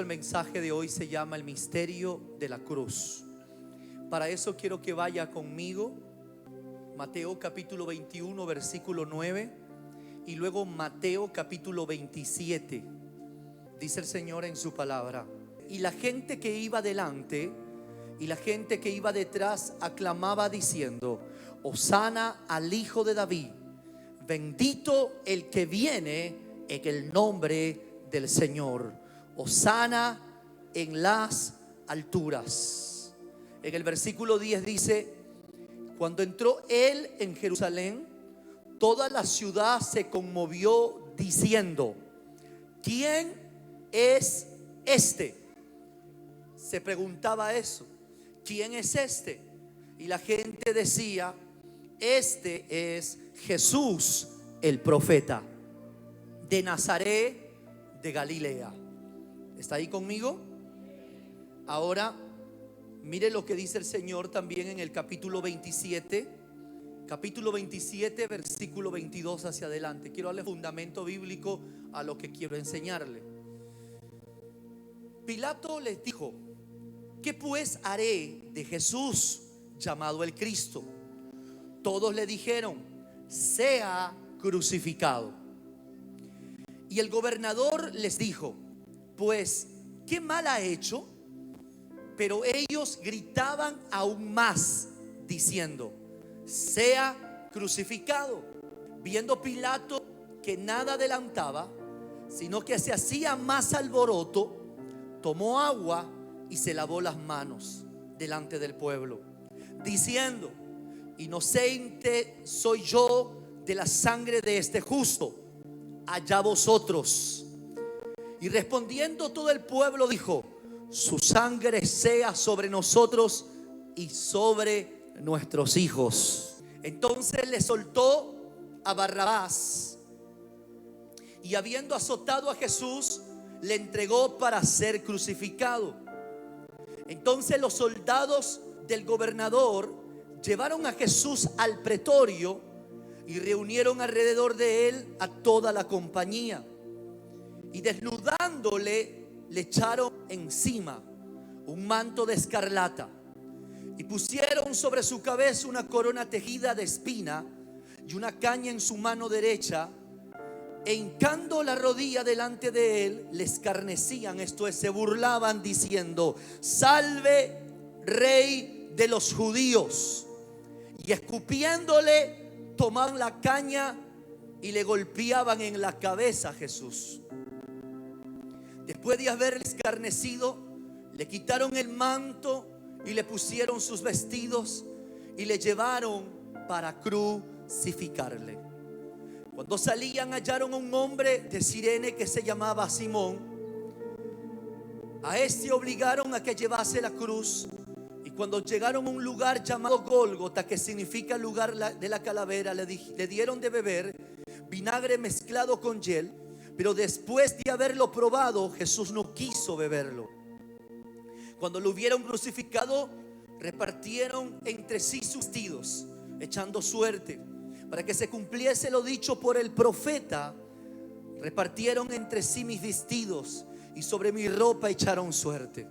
el mensaje de hoy se llama el misterio de la cruz. Para eso quiero que vaya conmigo Mateo capítulo 21 versículo 9 y luego Mateo capítulo 27. Dice el Señor en su palabra: y la gente que iba delante y la gente que iba detrás aclamaba diciendo: Hosana al Hijo de David, bendito el que viene en el nombre del Señor, Hosana en las alturas. En el versículo 10 dice: cuando entró él en Jerusalén, toda la ciudad se conmovió diciendo: ¿quién es este? Se preguntaba eso: ¿quién es este? Y la gente decía: este es Jesús el profeta de Nazaret de Galilea. ¿Está ahí conmigo? Ahora mire lo que dice el Señor también en el capítulo 27 versículo 22 hacia adelante. Quiero darle fundamento bíblico a lo que quiero enseñarle. Pilato les dijo: ¿qué pues haré de Jesús llamado el Cristo? Todos le dijeron: sea crucificado. Y el gobernador les dijo: pues ¿qué mal ha hecho? Pero ellos gritaban aún más diciendo: sea crucificado. Viendo Pilato que nada adelantaba, sino que se hacía más alboroto, tomó agua y se lavó las manos delante del pueblo, diciendo: inocente soy yo de la sangre de este justo, allá vosotros. Y respondiendo todo el pueblo dijo: su sangre sea sobre nosotros y sobre nuestros hijos. Entonces le soltó a Barrabás, y habiendo azotado a Jesús, le entregó para ser crucificado. Entonces los soldados del gobernador llevaron a Jesús al pretorio y reunieron alrededor de él a toda la compañía, y desnudándole le echaron encima un manto de escarlata y pusieron sobre su cabeza una corona tejida de espina y una caña en su mano derecha, e hincando la rodilla delante de él le escarnecían, esto es, se burlaban diciendo: salve, rey de los judíos. Y escupiéndole tomaban la caña y le golpeaban en la cabeza a Jesús. Después de haberle escarnecido, le quitaron el manto y le pusieron sus vestidos y le llevaron para crucificarle. Cuando salían, hallaron a un hombre de Cirene que se llamaba Simón. A este obligaron a que llevase la cruz, y cuando llegaron a un lugar llamado Gólgota, que significa lugar de la calavera, le dieron de beber vinagre mezclado con hiel. Pero después de haberlo probado, Jesús no quiso beberlo. Cuando lo hubieron crucificado, repartieron entre sí sus vestidos, echando suerte, para que se cumpliese lo dicho por el profeta: repartieron entre sí mis vestidos, y sobre mi ropa echaron suerte.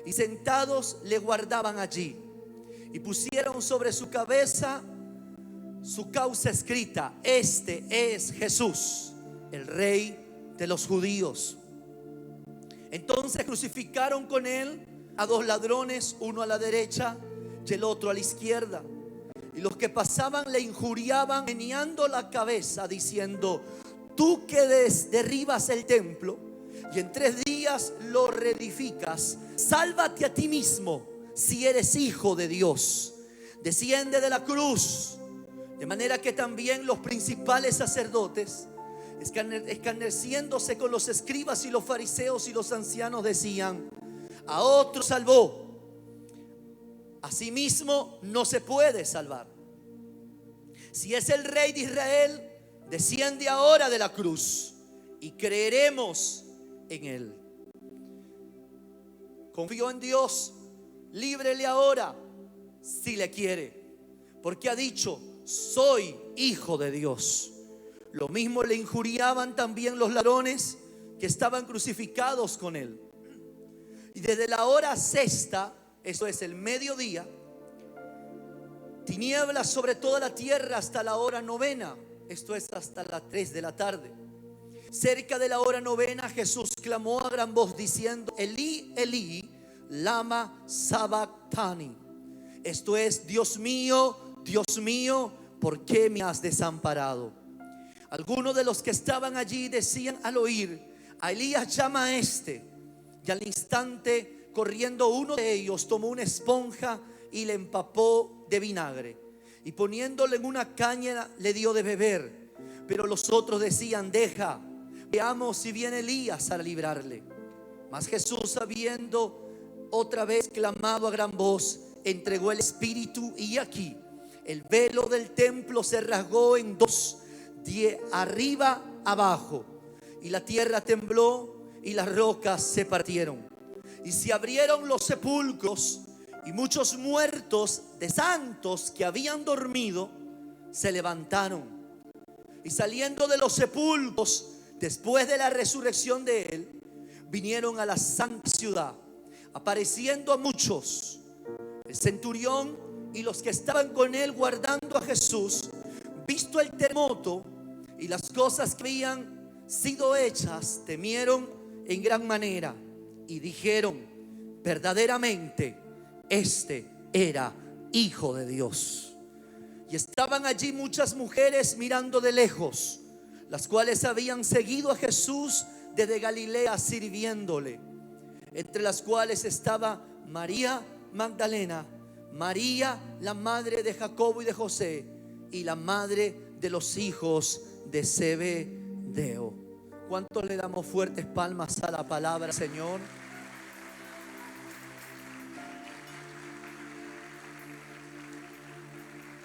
Y sentados le guardaban allí, y pusieron sobre su cabeza su causa escrita: este es Jesús, el rey de los judíos. Entonces crucificaron con él a dos ladrones, uno a la derecha y el otro a la izquierda. Y los que pasaban le injuriaban, meneando la cabeza, diciendo: tú que derribas el templo y en 3 días lo reedificas, sálvate a ti mismo si eres hijo de Dios. Desciende de la cruz. De manera que también los principales sacerdotes, escarneciéndose con los escribas y los fariseos y los ancianos, decían: a otro salvó, a sí mismo no se puede salvar. Si es el rey de Israel, desciende ahora de la cruz y creeremos en él. Confío en Dios, líbrele ahora si le quiere, porque ha dicho: soy hijo de Dios. Lo mismo le injuriaban también los ladrones que estaban crucificados con él. Y desde la hora sexta, eso es el mediodía, tinieblas sobre toda la tierra hasta la hora novena, esto es hasta las 3 de la tarde. Cerca de la hora novena, Jesús clamó a gran voz diciendo: Elí, Elí, lama sabactani. Esto es: Dios mío, ¿por qué me has desamparado? Algunos de los que estaban allí decían al oír: a Elías llama a este. Y al instante, corriendo uno de ellos, tomó una esponja y le empapó de vinagre, y poniéndole en una caña le dio de beber. Pero los otros decían: deja, veamos si viene Elías a librarle. Mas Jesús, habiendo otra vez clamado a gran voz, entregó el espíritu, y aquí el velo del templo se rasgó en dos, de arriba abajo, y la tierra tembló y las rocas se partieron, y se abrieron los sepulcros, y muchos muertos de santos que habían dormido se levantaron. Y saliendo de los sepulcros, después de la resurrección de él, vinieron a la santa ciudad, apareciendo a muchos. El centurión y los que estaban con él guardando a Jesús, visto el terremoto y las cosas que habían sido hechas, temieron en gran manera y dijeron: verdaderamente este era Hijo de Dios. Y estaban allí muchas mujeres mirando de lejos, las cuales habían seguido a Jesús desde Galilea sirviéndole, entre las cuales estaba María Magdalena, María la madre de Jacobo y de José, y la madre de los hijos de Zebedeo. ¿Cuántos le damos fuertes palmas a la palabra, Señor?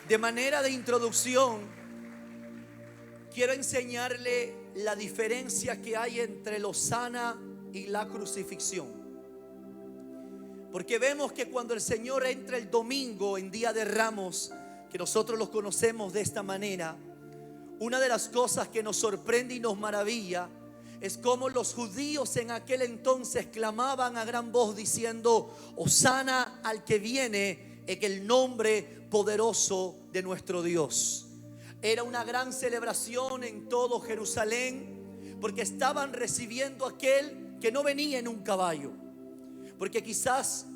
De manera de introducción, quiero enseñarle la diferencia que hay entre la hosana y la crucifixión. Porque vemos que cuando el Señor entra el domingo, en Día de Ramos, que nosotros los conocemos de esta manera, una de las cosas que nos sorprende y nos maravilla es cómo los judíos en aquel entonces clamaban a gran voz diciendo: hosana al que viene en el nombre poderoso de nuestro Dios. Era una gran celebración en todo Jerusalén, porque estaban recibiendo a aquel que no venía en un caballo. Porque quizás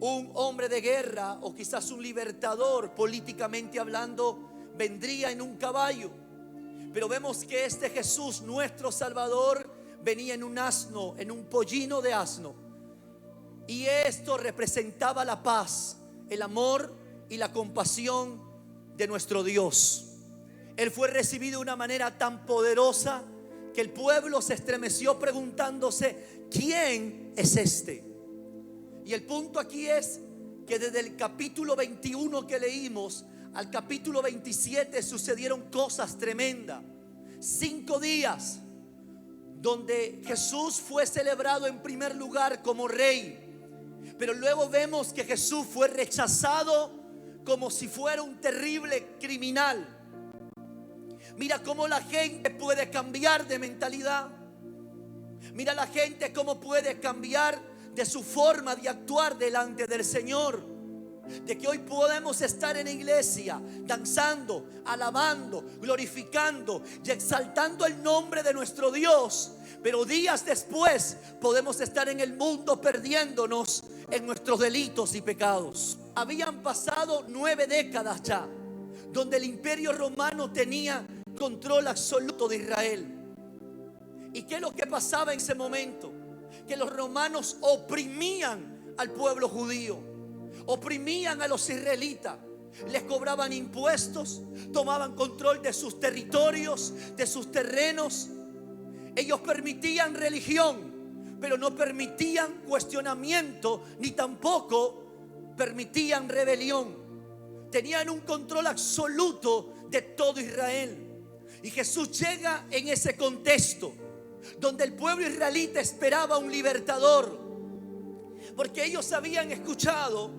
un hombre de guerra o quizás un libertador, políticamente hablando, vendría en un caballo. Pero vemos que este Jesús, nuestro Salvador, venía en un asno, en un pollino de asno. Y esto representaba la paz, el amor y la compasión de nuestro Dios. Él fue recibido de una manera tan poderosa que el pueblo se estremeció preguntándose: ¿quién es este? Y el punto aquí es que desde el capítulo 21 que leímos al capítulo 27 sucedieron cosas tremendas. 5 días donde Jesús fue celebrado en primer lugar como rey, pero luego vemos que Jesús fue rechazado como si fuera un terrible criminal. Mira cómo la gente puede cambiar de mentalidad. Mira la gente cómo puede cambiar de su forma de actuar delante del Señor. De que hoy podemos estar en la iglesia danzando, alabando, glorificando y exaltando el nombre de nuestro Dios, pero días después podemos estar en el mundo perdiéndonos en nuestros delitos y pecados. Habían pasado 9 décadas ya, donde el imperio romano tenía control absoluto de Israel. ¿Y qué es lo que pasaba en ese momento? Que los romanos oprimían al pueblo judío, oprimían a los israelitas, les cobraban impuestos, tomaban control de sus territorios, de sus terrenos. Ellos permitían religión, pero no permitían cuestionamiento, ni tampoco permitían rebelión. Tenían un control absoluto de todo Israel. Y Jesús llega en ese contexto donde el pueblo israelita esperaba un libertador, porque ellos habían escuchado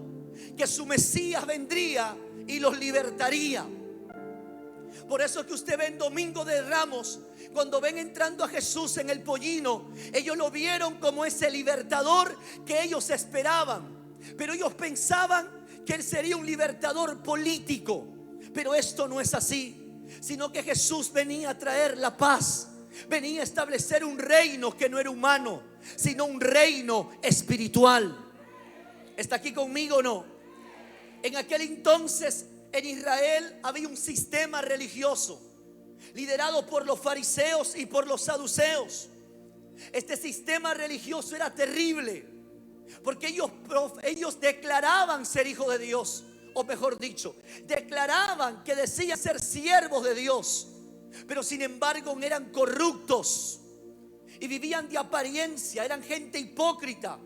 que su Mesías vendría y los libertaría. Por eso que usted ve en Domingo de Ramos, cuando ven entrando a Jesús en el pollino, ellos lo vieron como ese libertador que ellos esperaban. Pero ellos pensaban que Él sería un libertador político. Pero esto no es así, sino que Jesús venía a traer la paz. Venía a establecer un reino que no era humano, sino un reino espiritual. ¿Está aquí conmigo o no? En aquel entonces en Israel había un sistema religioso liderado por los fariseos y por los saduceos. Este sistema religioso era terrible, porque ellos declaraban ser hijos de Dios, o mejor dicho, declaraban que decían ser siervos de Dios, pero sin embargo eran corruptos y vivían de apariencia. Eran gente hipócrita,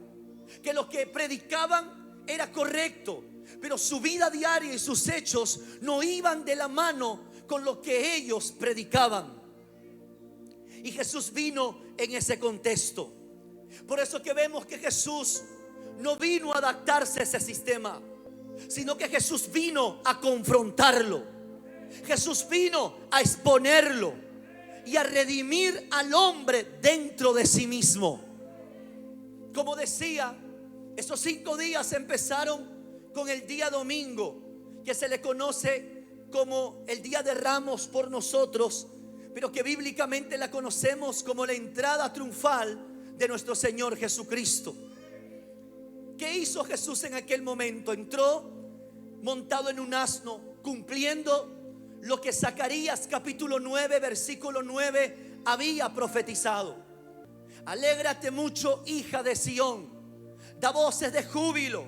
que lo que predicaban era correcto, pero su vida diaria y sus hechos no iban de la mano con lo que ellos predicaban. Y Jesús vino en ese contexto. Por eso que vemos que Jesús no vino a adaptarse a ese sistema, sino que Jesús vino a confrontarlo. Jesús vino a exponerlo y a redimir al hombre dentro de sí mismo. Como decía, esos 5 días empezaron con el día domingo, que se le conoce como el día de Ramos por nosotros, pero que bíblicamente la conocemos como la entrada triunfal de nuestro Señor Jesucristo. ¿Qué hizo Jesús en aquel momento? Entró montado en un asno, cumpliendo lo que Zacarías capítulo 9 versículo 9 había profetizado. Alégrate mucho, hija de Sión, da voces de júbilo,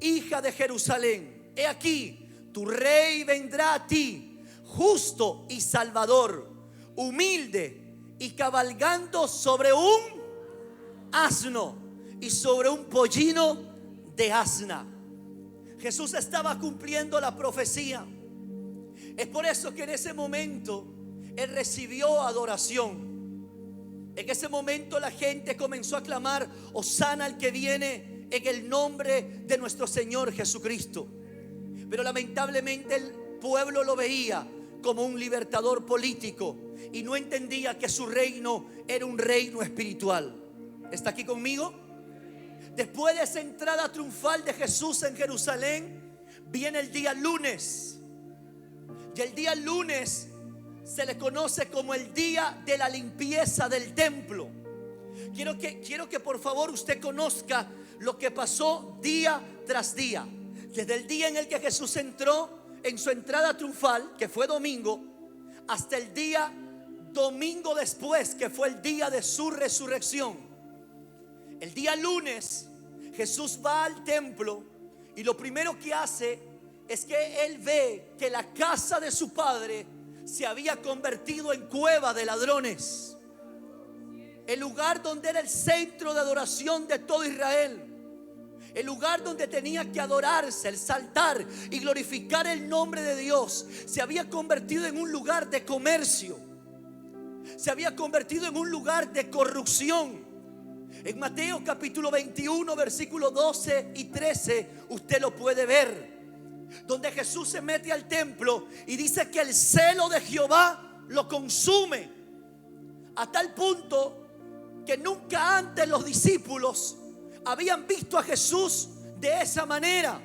hija de Jerusalén. He aquí, tu rey vendrá a ti, justo y salvador, humilde y cabalgando sobre un asno y sobre un pollino de asna. Jesús estaba cumpliendo la profecía. Es por eso que en ese momento Él recibió adoración. En ese momento la gente comenzó a clamar: Hosana al que viene en el nombre de nuestro Señor Jesucristo. Pero lamentablemente el pueblo lo veía como un libertador político y no entendía que su reino era un reino espiritual. ¿Está aquí conmigo? Después de esa entrada triunfal de Jesús en Jerusalén, viene el día lunes. Y el día lunes se le conoce como el día de la limpieza del templo. Quiero que por favor usted conozca lo que pasó día tras día. Desde el día en el que Jesús entró en su entrada triunfal, que fue domingo, hasta el día domingo después, que fue el día de su resurrección. El día lunes Jesús va al templo y lo primero que hace es que Él ve que la casa de su padre se había convertido en cueva de ladrones. El lugar donde era el centro de adoración de todo Israel, el lugar donde tenía que adorarse, exaltar y glorificar el nombre de Dios, se había convertido en un lugar de comercio. Se había convertido en un lugar de corrupción. En Mateo capítulo 21 versículos 12 y 13 usted lo puede ver, donde Jesús se mete al templo y dice que el celo de Jehová lo consume, a tal punto que nunca antes los discípulos habían visto a Jesús de esa manera.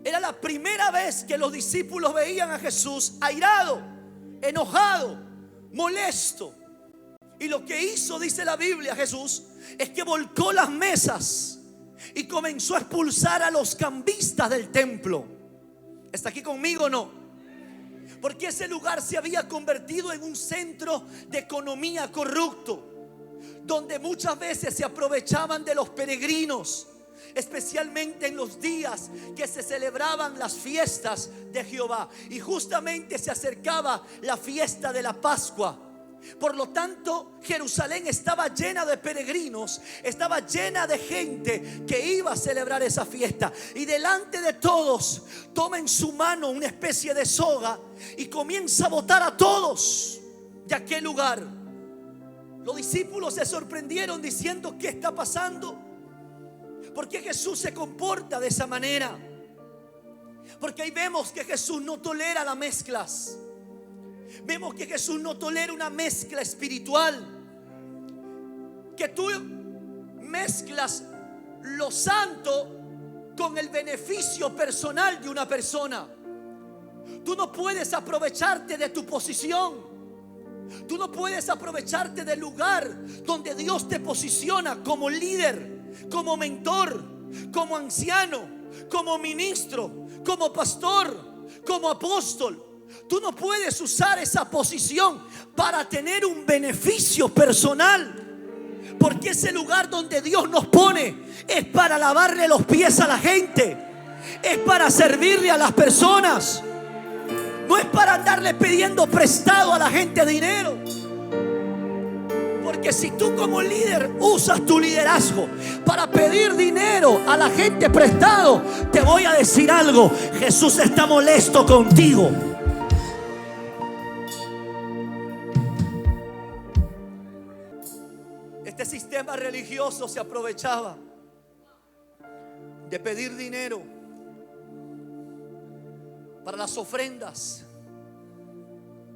Era la primera vez que los discípulos veían a Jesús airado, enojado, molesto. Y lo que hizo, dice la Biblia, Jesús, es que volcó las mesas y comenzó a expulsar a los cambistas del templo. ¿Está aquí conmigo o no? Porque ese lugar se había convertido en un centro de economía corrupto, donde muchas veces se aprovechaban de los peregrinos, especialmente en los días que se celebraban las fiestas de Jehová. Y justamente se acercaba la fiesta de la Pascua. Por lo tanto, Jerusalén estaba llena de peregrinos, estaba llena de gente que iba a celebrar esa fiesta. Y delante de todos toma en su mano una especie de soga y comienza a botar a todos de aquel lugar. Los discípulos se sorprendieron diciendo: ¿qué está pasando? ¿Por qué Jesús se comporta de esa manera? Porque ahí vemos que Jesús no tolera las mezclas. Vemos que Jesús no tolera una mezcla espiritual, que tú mezclas lo santo con el beneficio personal de una persona. Tú no puedes aprovecharte de tu posición. Tú no puedes aprovecharte del lugar donde Dios te posiciona como líder, como mentor, como anciano, como ministro, como pastor, como apóstol. Tú no puedes usar esa posición para tener un beneficio personal. Porque ese lugar donde Dios nos pone es para lavarle los pies a la gente, es para servirle a las personas. No es para andarle pidiendo prestado a la gente dinero. Porque si tú como líder usas tu liderazgo para pedir dinero a la gente prestado, te voy a decir algo: Jesús está molesto contigo. Este sistema religioso se aprovechaba de pedir dinero para las ofrendas.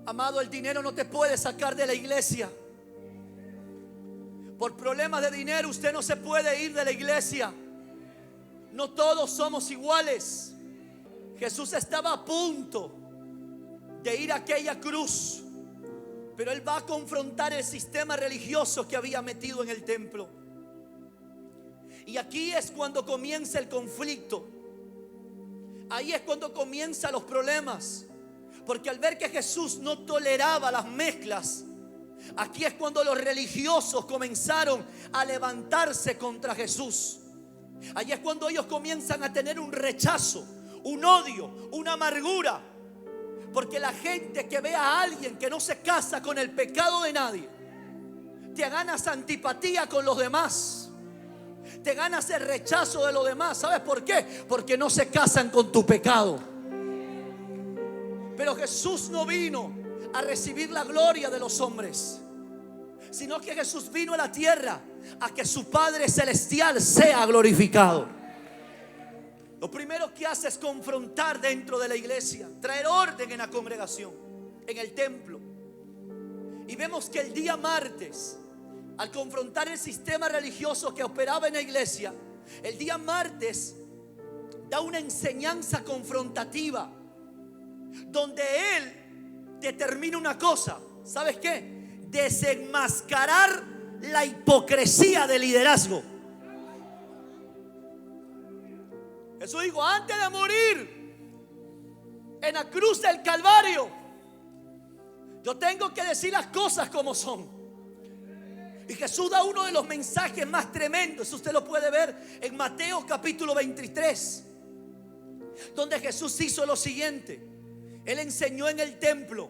Amado, el dinero no te puede sacar de la iglesia. Por problemas de dinero usted no se puede ir de la iglesia. No todos somos iguales. Jesús estaba a punto de ir a aquella cruz, pero Él va a confrontar el sistema religioso que había metido en el templo. Y aquí es cuando comienza el conflicto. Ahí es cuando comienzan los problemas. Porque al ver que Jesús no toleraba las mezclas, aquí es cuando los religiosos comenzaron a levantarse contra Jesús. Ahí es cuando ellos comienzan a tener un rechazo, un odio, una amargura. Porque la gente que ve a alguien que no se casa con el pecado de nadie, te ganas antipatía con los demás, te ganas el rechazo de los demás. ¿Sabes por qué? Porque no se casan con tu pecado. Pero Jesús no vino a recibir la gloria de los hombres, sino que Jesús vino a la tierra a que su Padre Celestial sea glorificado. Lo primero que hace es confrontar dentro de la iglesia, traer orden en la congregación, en el templo. Y vemos que el día martes, al confrontar el sistema religioso que operaba en la iglesia, el día martes da una enseñanza confrontativa, donde Él determina una cosa. ¿Sabes qué? Desenmascarar la hipocresía del liderazgo. Jesús dijo: antes de morir en la cruz del Calvario, yo tengo que decir las cosas como son. Y Jesús da uno de los mensajes más tremendos. Usted lo puede ver en Mateo capítulo 23, donde Jesús hizo lo siguiente. Él enseñó en el templo,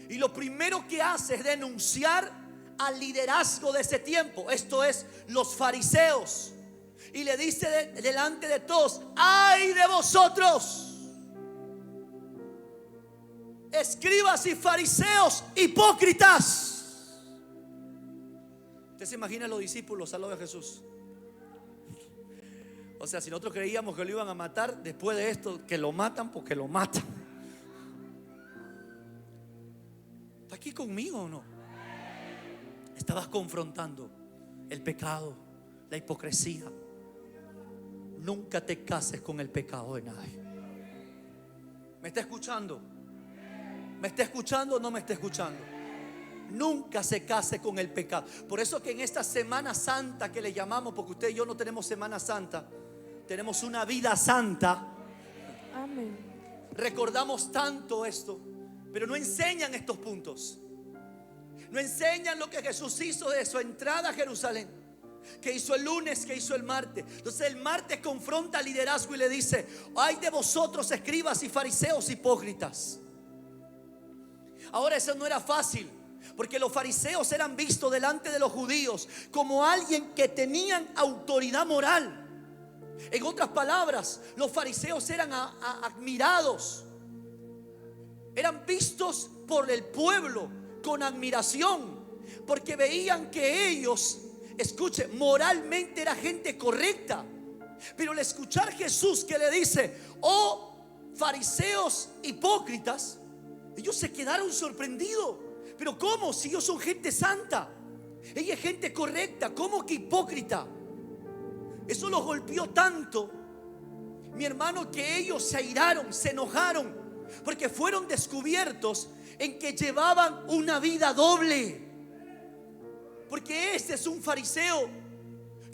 y lo primero que hace es denunciar al liderazgo de ese tiempo, esto es, los fariseos. Y le dice delante de todos: ¡ay de vosotros, escribas y fariseos hipócritas! ¿Usted se imagina a los discípulos al lado de Jesús? O sea, si nosotros creíamos que lo iban a matar, después de esto, que lo matan porque lo matan. ¿Está aquí conmigo o no? Estabas confrontando el pecado, la hipocresía. Nunca te cases con el pecado de nadie. ¿Me está escuchando? ¿Me está escuchando o no me está escuchando? Nunca se case con el pecado. Por eso que en esta Semana Santa que le llamamos, porque usted y yo no tenemos Semana Santa, tenemos una vida santa. Amén. Recordamos tanto esto, pero no enseñan estos puntos. No enseñan lo que Jesús hizo de su entrada a Jerusalén, que hizo el lunes, que hizo el martes. Entonces el martes confronta al liderazgo y le dice: ay de vosotros, escribas y fariseos hipócritas. Ahora eso no era fácil, porque los fariseos eran vistos delante de los judíos como alguien que tenían autoridad moral. En otras palabras, los fariseos eran admirados, eran vistos por el pueblo con admiración, porque veían que ellos, escuche, moralmente era gente correcta. Pero al escuchar Jesús que le dice: oh fariseos hipócritas, Ellos se quedaron sorprendidos. Pero ¿cómo? Si ellos son gente santa, ella es gente correcta, ¿cómo que hipócrita? Eso los golpeó tanto, mi hermano, que ellos se airaron, se enojaron, porque fueron descubiertos en que llevaban una vida doble. Porque este es un fariseo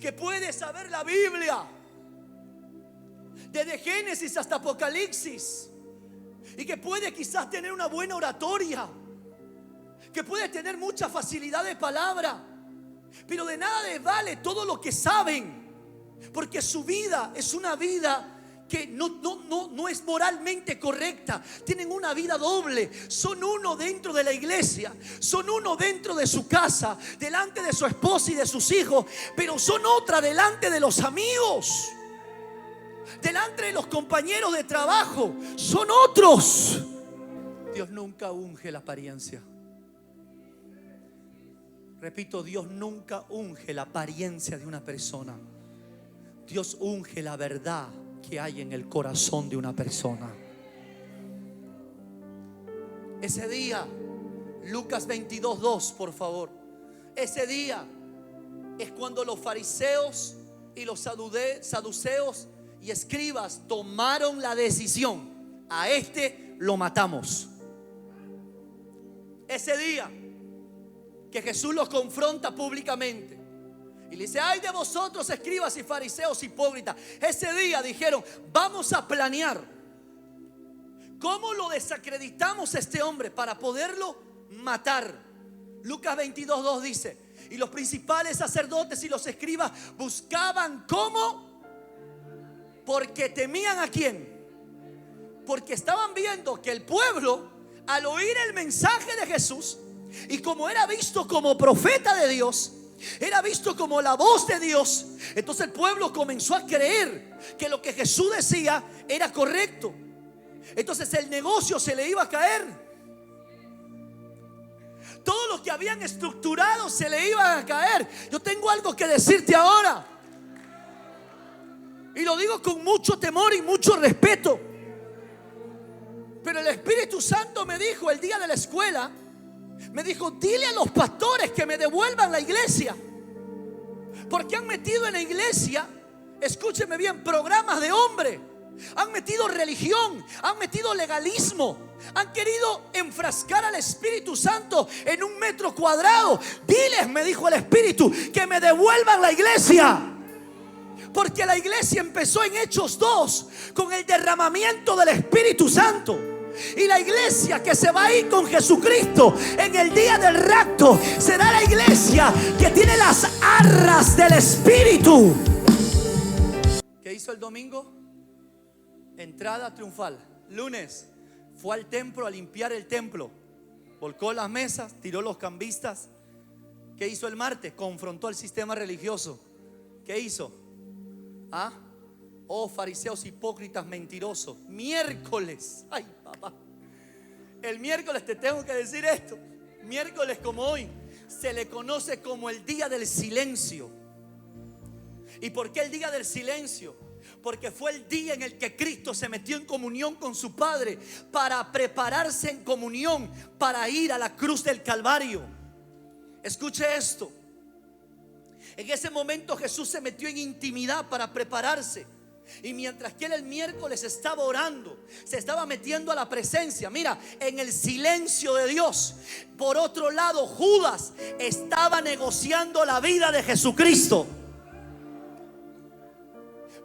que puede saber la Biblia desde Génesis hasta Apocalipsis, y que puede quizás tener una buena oratoria, que puede tener mucha facilidad de palabra, pero de nada les vale todo lo que saben, porque su vida es una vida que no es moralmente correcta. Tienen una vida doble. Son uno dentro de la iglesia, son uno dentro de su casa, delante de su esposa y de sus hijos, pero son otra delante de los amigos, delante de los compañeros de trabajo. Son otros. Dios nunca unge la apariencia. Repito, Dios nunca unge la apariencia de una persona. Dios unge la verdad que hay en el corazón de una persona. Ese día, Lucas 22:2, por favor. Ese día es cuando los fariseos y los saduceos y escribas tomaron la decisión: a este lo matamos. Ese día que Jesús los confronta públicamente y le dice: ay de vosotros, escribas y fariseos hipócritas. Ese día dijeron: vamos a planear cómo lo desacreditamos a este hombre para poderlo matar. Lucas 22:2 dice: y los principales sacerdotes y los escribas buscaban cómo, porque temían ¿a quién? Porque estaban viendo que el pueblo, al oír el mensaje de Jesús, y como era visto como profeta de Dios, era visto como la voz de Dios, entonces el pueblo comenzó a creer que lo que Jesús decía era correcto. Entonces el negocio se le iba a caer. Todo lo que habían estructurado se le iba a caer. Yo tengo algo que decirte ahora, y lo digo con mucho temor y mucho respeto, pero el Espíritu Santo me dijo el día de la escuela, me dijo: dile a los pastores que me devuelvan la iglesia, porque han metido en la iglesia, escúcheme bien, programas de hombre, han metido religión, han metido legalismo, han querido enfrascar al Espíritu Santo en 1 metro cuadrado. Diles, me dijo el Espíritu, que me devuelvan la iglesia. Porque la iglesia empezó en Hechos 2 con el derramamiento del Espíritu Santo. Y la iglesia que se va a ir con Jesucristo en el día del rapto será la iglesia que tiene las arras del Espíritu. ¿Qué hizo el domingo? Entrada triunfal. Lunes fue al templo a limpiar el templo, volcó las mesas, tiró los cambistas. ¿Qué hizo el martes? Confrontó al sistema religioso. ¿Qué hizo? Oh, fariseos hipócritas, mentirosos. Miércoles, ay papá, el miércoles te tengo que decir esto. Miércoles como hoy se le conoce como el día del silencio. ¿Y por qué el día del silencio? Porque fue el día en el que Cristo se metió en comunión con su Padre para prepararse en comunión para ir a la cruz del Calvario. Escuche esto. En ese momento Jesús se metió en intimidad para prepararse. Y mientras que él el miércoles estaba orando, se estaba metiendo a la presencia, mira, en el silencio de Dios. Por otro lado, Judas estaba negociando la vida de Jesucristo.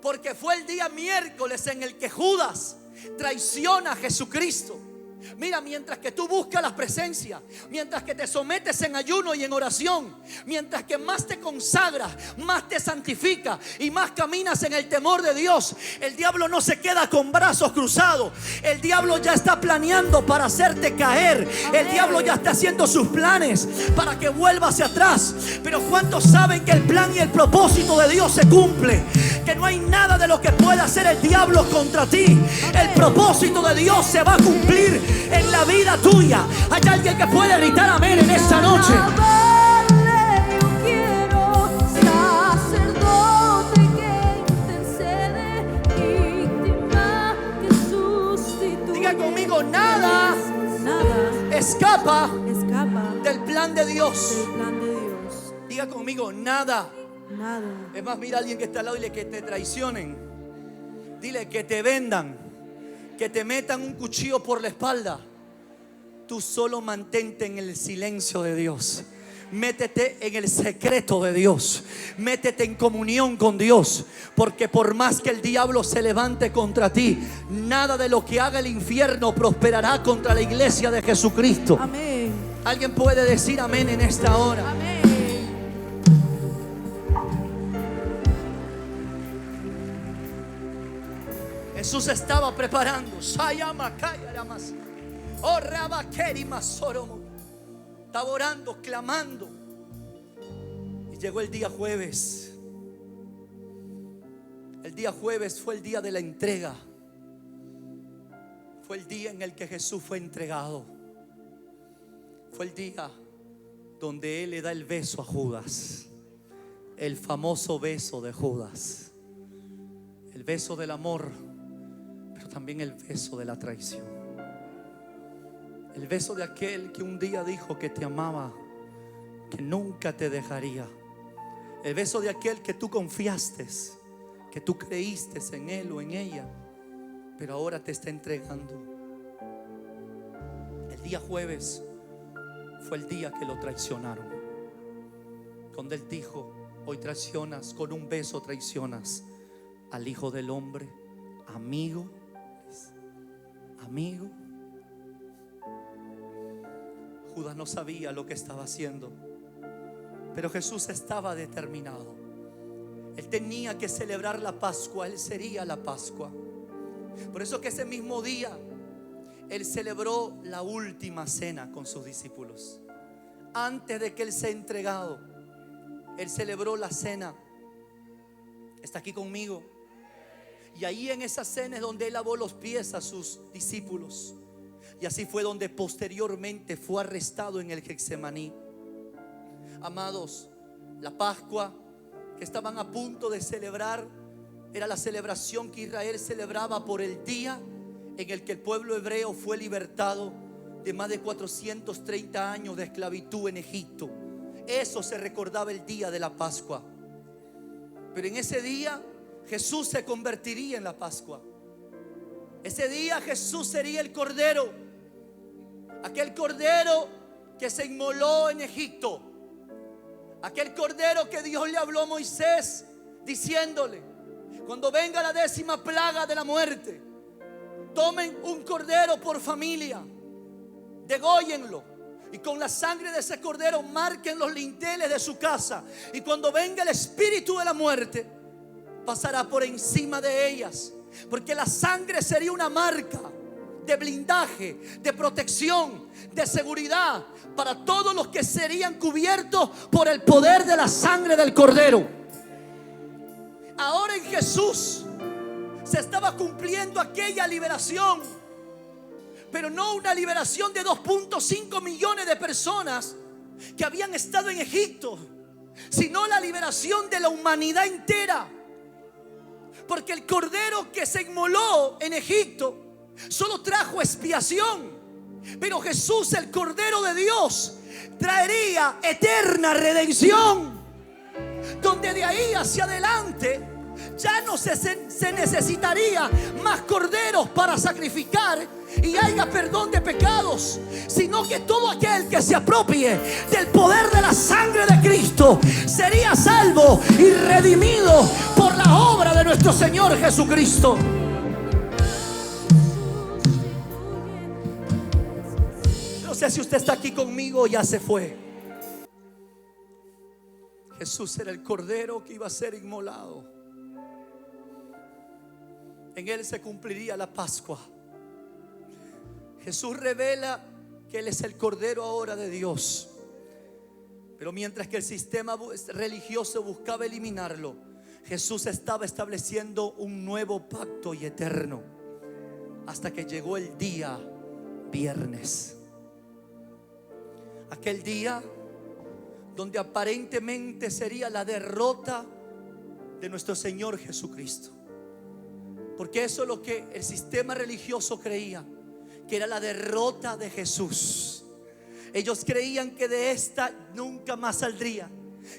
Porque fue el día miércoles en el que Judas traiciona a Jesucristo. Mira, mientras que tú buscas la presencia, mientras que te sometes en ayuno y en oración, mientras que más te consagras, más te santificas y más caminas en el temor de Dios, el diablo no se queda con brazos cruzados. El diablo ya está planeando para hacerte caer. El diablo ya está haciendo sus planes para que vuelvas hacia atrás. Pero ¿cuántos saben que el plan y el propósito de Dios se cumple? Que no hay nada de lo que pueda hacer el diablo contra ti. El propósito de Dios se va a cumplir en la vida tuya. Hay alguien que puede gritar amén en esta noche. Yo quiero sacerdote que intercede, víctima que sustituye. Diga conmigo: nada escapa escapa del plan de Dios. del plan de Dios. Diga conmigo, nada. Nada. Es más, mira a alguien que está al lado y dile que te traicionen. Dile que te vendan, que te metan un cuchillo por la espalda. Tú solo mantente en el silencio de Dios. Métete en el secreto de Dios. Métete en comunión con Dios. Porque por más que el diablo se levante contra ti, nada de lo que haga el infierno prosperará contra la iglesia de Jesucristo. Amén. ¿Alguien puede decir amén en esta hora? Amén. Jesús estaba preparando. Estaba orando, clamando. Y llegó el día jueves. El día jueves fue el día de la entrega. Fue el día en el que Jesús fue entregado. Fue el día donde Él le da el beso a Judas. El famoso beso de Judas. El beso del amor, pero también el beso de la traición. El beso de aquel que un día dijo que te amaba, que nunca te dejaría. El beso de aquel que tú confiaste, que tú creíste en él o en ella, pero ahora te está entregando. El día jueves fue el día que lo traicionaron, donde él dijo: hoy traicionas, con un beso traicionas al Hijo del Hombre. Amigo, amigo. Judas no sabía lo que estaba haciendo, pero Jesús estaba determinado. Él tenía que celebrar la Pascua. Él sería la Pascua. Por eso que ese mismo día Él celebró la última cena con sus discípulos. Antes de que Él sea entregado, Él celebró la cena. ¿Está aquí conmigo? Y ahí en esa cena es donde Él lavó los pies a sus discípulos. Y así fue donde posteriormente fue arrestado en el Getsemaní. Amados, la Pascua que estaban a punto de celebrar era la celebración que Israel celebraba por el día en el que el pueblo hebreo fue libertado de más de 430 años de esclavitud en Egipto. Eso se recordaba el día de la Pascua. Pero en ese día Jesús se convertiría en la Pascua. Ese día Jesús sería el Cordero. Aquel Cordero que se inmoló en Egipto. Aquel Cordero que Dios le habló a Moisés diciéndole: cuando venga la 10ª plaga de la muerte, tomen un cordero por familia, dególlenlo, y con la sangre de ese cordero marquen los linteles de su casa. Y cuando venga el espíritu de la muerte, pasará por encima de ellas, porque la sangre sería una marca de blindaje, de protección, de seguridad para todos los que serían cubiertos por el poder de la sangre del Cordero. Ahora en Jesús se estaba cumpliendo aquella liberación, pero no una liberación de 2.5 millones de personas que habían estado en Egipto, sino la liberación de la humanidad entera. Porque el Cordero que se inmoló en Egipto solo trajo expiación, pero Jesús, el Cordero de Dios, traería eterna redención, donde de ahí hacia adelante ya no se necesitaría más corderos para sacrificar y haya perdón de pecados, sino que todo aquel que se apropie del poder de la sangre de Cristo sería salvo y redimido por la obra de nuestro Señor Jesucristo. No sé si usted está aquí conmigo o ya se fue. Jesús era el Cordero que iba a ser inmolado. En Él se cumpliría la Pascua. Jesús revela que Él es el Cordero ahora de Dios. Pero mientras que el sistema religioso buscaba eliminarlo, Jesús estaba estableciendo un nuevo pacto y eterno. Hasta que llegó el día viernes. Aquel día donde aparentemente sería la derrota de nuestro Señor Jesucristo. Porque eso es lo que el sistema religioso creía, que era la derrota de Jesús. Ellos creían que de esta nunca más saldría.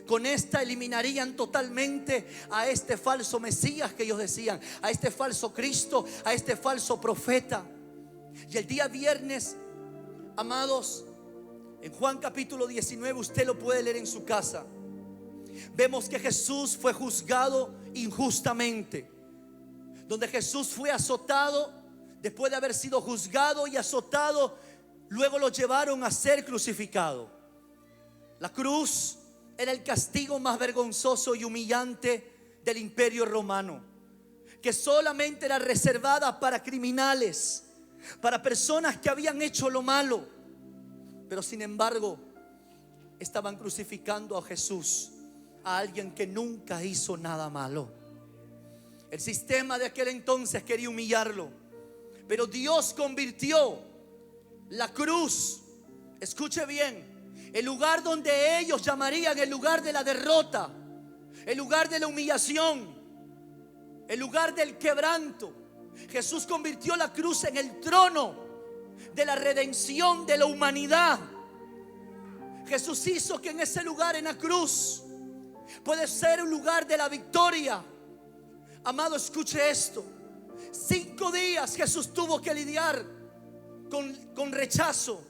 Con esta eliminarían totalmente a este falso Mesías que ellos decían, a este falso Cristo, a este falso profeta. Y el día viernes, amados, en Juan capítulo 19, usted lo puede leer en su casa. Vemos que Jesús fue juzgado injustamente, donde Jesús fue azotado. Después de haber sido juzgado y azotado, luego lo llevaron a ser crucificado. La cruz era el castigo más vergonzoso y humillante del Imperio Romano, que solamente era reservada para criminales, para personas que habían hecho lo malo. Pero sin embargo, estaban crucificando a Jesús, a alguien que nunca hizo nada malo. El sistema de aquel entonces quería humillarlo, pero Dios convirtió la cruz, escuche bien, el lugar donde ellos llamarían el lugar de la derrota, el lugar de la humillación, el lugar del quebranto. Jesús convirtió la cruz en el trono de la redención de la humanidad. Jesús hizo que en ese lugar, en la cruz, puede ser un lugar de la victoria. Amado, escuche esto. 5 días Jesús tuvo que lidiar con rechazo.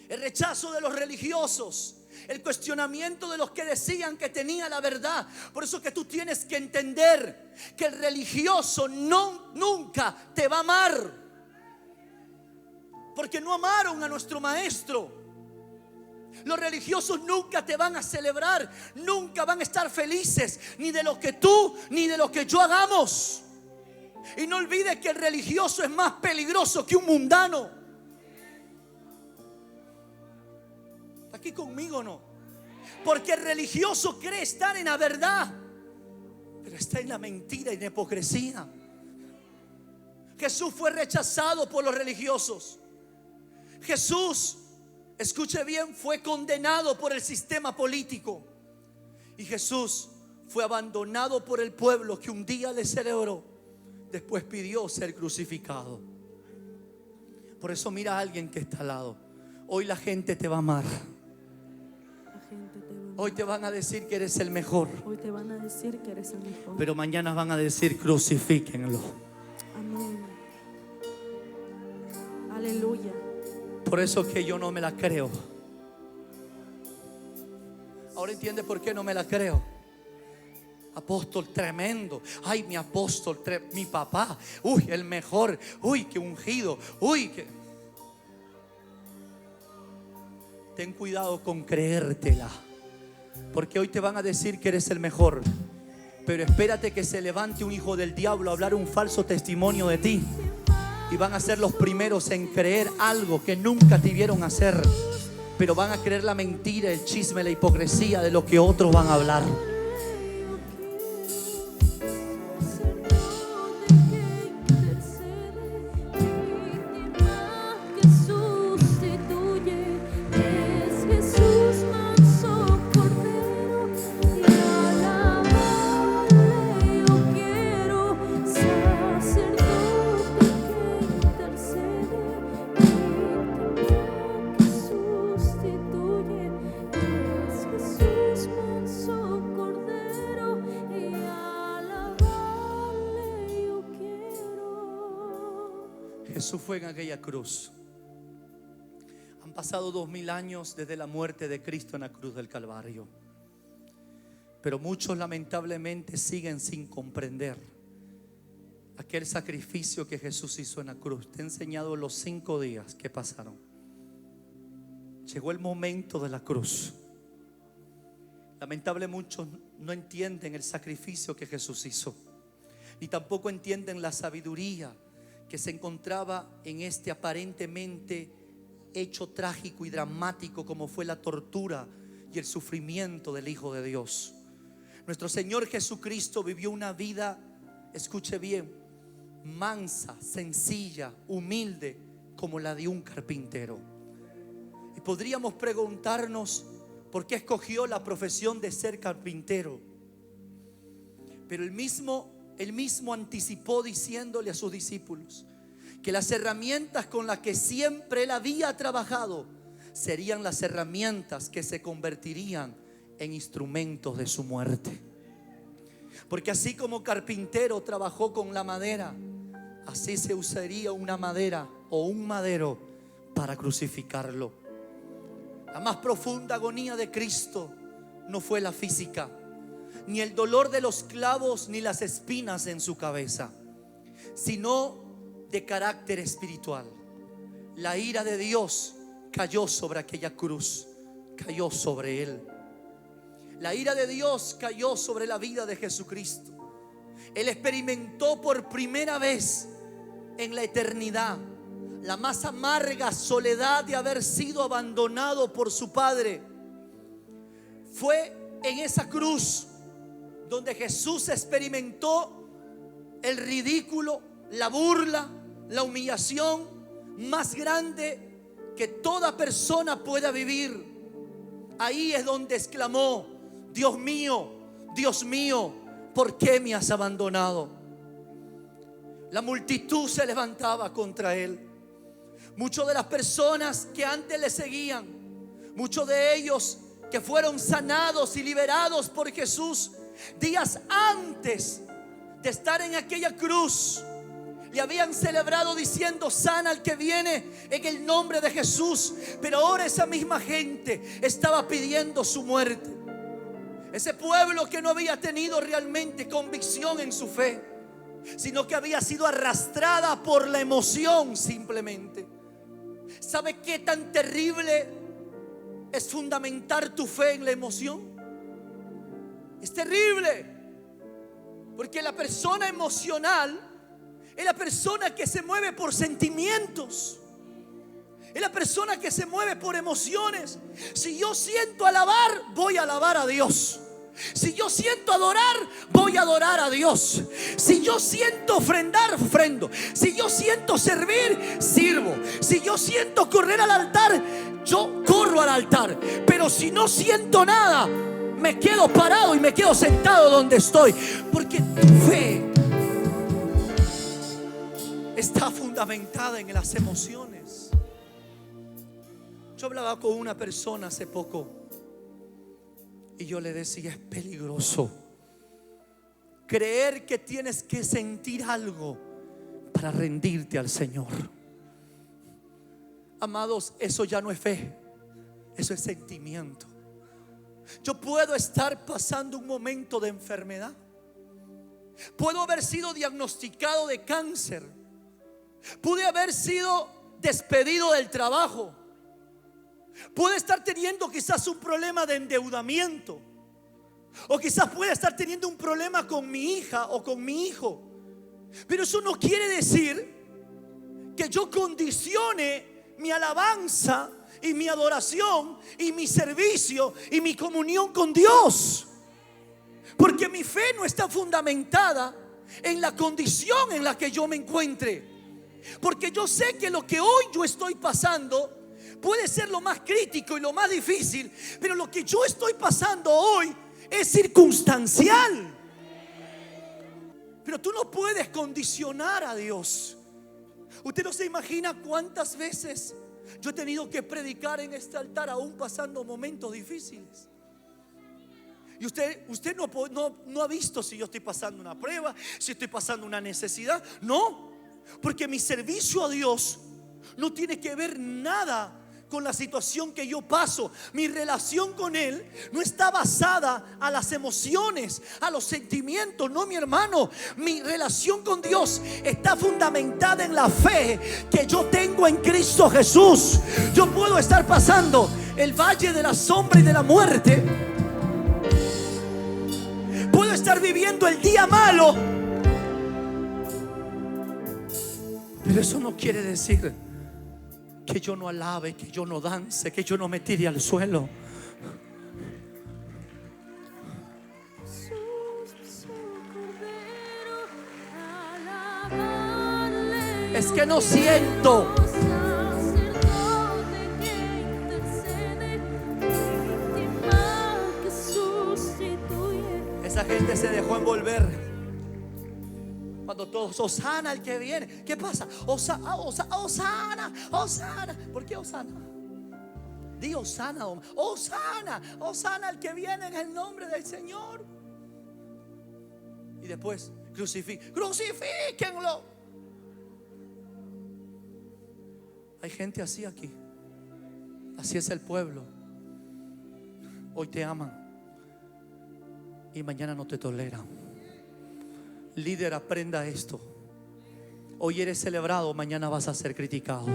El rechazo de los religiosos, el cuestionamiento de los que decían que tenía la verdad. Por eso que tú tienes que entender que el religioso nunca te va a amar, porque no amaron a nuestro maestro. Los religiosos nunca te van a celebrar, nunca van a estar felices, ni de lo que tú ni de lo que yo hagamos. Y no olvides que el religioso es más peligroso que un mundano. ¿Está aquí conmigo o no? Porque el religioso cree estar en la verdad, pero está en la mentira y la hipocresía. Jesús fue rechazado por los religiosos. Jesús, escuche bien, fue condenado por el sistema político. Y Jesús fue abandonado por el pueblo que un día le celebró. Después pidió ser crucificado. Por eso mira a alguien que está al lado. Hoy la gente te va a amar. Hoy te van a decir que eres el mejor. Hoy te van a decir que eres el mejor. Pero mañana van a decir crucifíquenlo. Amén. Aleluya. Por eso que yo no me la creo. Ahora entiende por qué no me la creo. Apóstol tremendo. Ay, mi apóstol, mi papá. Uy, el mejor. Uy, qué ungido. Uy, que... Ten cuidado con creértela, porque hoy te van a decir que eres el mejor. Pero espérate que se levante un hijo del diablo a hablar un falso testimonio de ti, y van a ser los primeros en creer algo que nunca te vieron hacer. Pero van a creer la mentira, el chisme, la hipocresía de lo que otros van a hablar. Jesús fue en aquella cruz. Han pasado 2000 años desde la muerte de Cristo en la cruz del Calvario, pero muchos lamentablemente siguen sin comprender aquel sacrificio que Jesús hizo en la cruz. Te he enseñado los 5 días que pasaron. Llegó el momento de la cruz. Lamentablemente muchos no entienden el sacrificio que Jesús hizo, ni tampoco entienden la sabiduría que se encontraba en este aparentemente hecho trágico y dramático como fue la tortura y el sufrimiento del Hijo de Dios. Nuestro Señor Jesucristo vivió una vida, escuche bien, mansa, sencilla, humilde, como la de un carpintero. Y podríamos preguntarnos por qué escogió la profesión de ser carpintero. Pero él mismo anticipó diciéndole a sus discípulos que las herramientas con las que siempre él había trabajado serían las herramientas que se convertirían en instrumentos de su muerte. Porque así como carpintero trabajó con la madera, así se usaría una madera o un madero para crucificarlo. La más profunda agonía de Cristo no fue la física, ni el dolor de los clavos, ni las espinas en su cabeza, sino de carácter espiritual. La ira de Dios cayó sobre aquella cruz, cayó sobre Él. La ira de Dios cayó sobre la vida de Jesucristo. Él experimentó por primera vez en la eternidad la más amarga soledad de haber sido abandonado por su Padre. Fue en esa cruz donde Jesús experimentó el ridículo, la burla, la humillación más grande que toda persona pueda vivir. Ahí es donde exclamó: Dios mío, ¿por qué me has abandonado? La multitud se levantaba contra Él. Muchas de las personas que antes le seguían, muchos de ellos que fueron sanados y liberados por Jesús días antes de estar en aquella cruz, le habían celebrado diciendo: sana al que viene en el nombre de Jesús. Pero ahora esa misma gente estaba pidiendo su muerte. Ese pueblo que no había tenido realmente convicción en su fe, sino que había sido arrastrada por la emoción simplemente. ¿Sabe qué tan terrible es fundamentar tu fe en la emoción? Es terrible, porque la persona emocional es la persona que se mueve por sentimientos, es la persona que se mueve por emociones. Si yo siento alabar, voy a alabar a Dios. Si yo siento adorar, voy a adorar a Dios. Si yo siento ofrendar, ofrendo. Si yo siento servir, sirvo. Si yo siento correr al altar, yo corro al altar. Pero si no siento nada, me quedo parado y me quedo sentado donde estoy. Porque tu fe está fundamentada en las emociones. Yo hablaba con una persona hace poco y yo le decía: es peligroso creer que tienes que sentir algo para rendirte al Señor. Amados, eso ya no es fe, eso es sentimiento. Yo puedo estar pasando un momento de enfermedad, puedo haber sido diagnosticado de cáncer, pude haber sido despedido del trabajo, puede estar teniendo quizás un problema de endeudamiento, o quizás puede estar teniendo un problema con mi hija o con mi hijo. Pero eso no quiere decir que yo condicione mi alabanza y mi adoración y mi servicio y mi comunión con Dios, porque mi fe no está fundamentada en la condición en la que yo me encuentre. Porque yo sé que lo que hoy yo estoy pasando puede ser lo más crítico y lo más difícil, pero lo que yo estoy pasando hoy es circunstancial. Pero tú no puedes condicionar a Dios. Usted no se imagina cuántas veces yo he tenido que predicar en este altar aún pasando momentos difíciles. Y usted no ha visto si yo estoy pasando una prueba, si estoy pasando una necesidad. No, porque mi servicio a Dios no tiene que ver nada con la situación que yo paso. Mi relación con Él no está basada a las emociones, a los sentimientos. No, mi hermano, mi relación con Dios está fundamentada en la fe que yo tengo en Cristo Jesús. Yo puedo estar pasando el valle de la sombra y de la muerte, puedo estar viviendo el día malo, pero eso no quiere decir que yo no alabe, que yo no dance, que yo no me tire al suelo. Es que no siento. Esa gente se dejó envolver cuando todos: Hosana el que viene. ¿Qué pasa? Hosana, Hosana. ¿Por qué Hosana? Di Hosana, Hosana, Hosana al que viene en el nombre del Señor. Y después crucifíquenlo. Hay gente así aquí. Así es el pueblo. Hoy te aman y mañana no te toleran. Líder, aprenda esto. Hoy eres celebrado, mañana vas a ser criticado.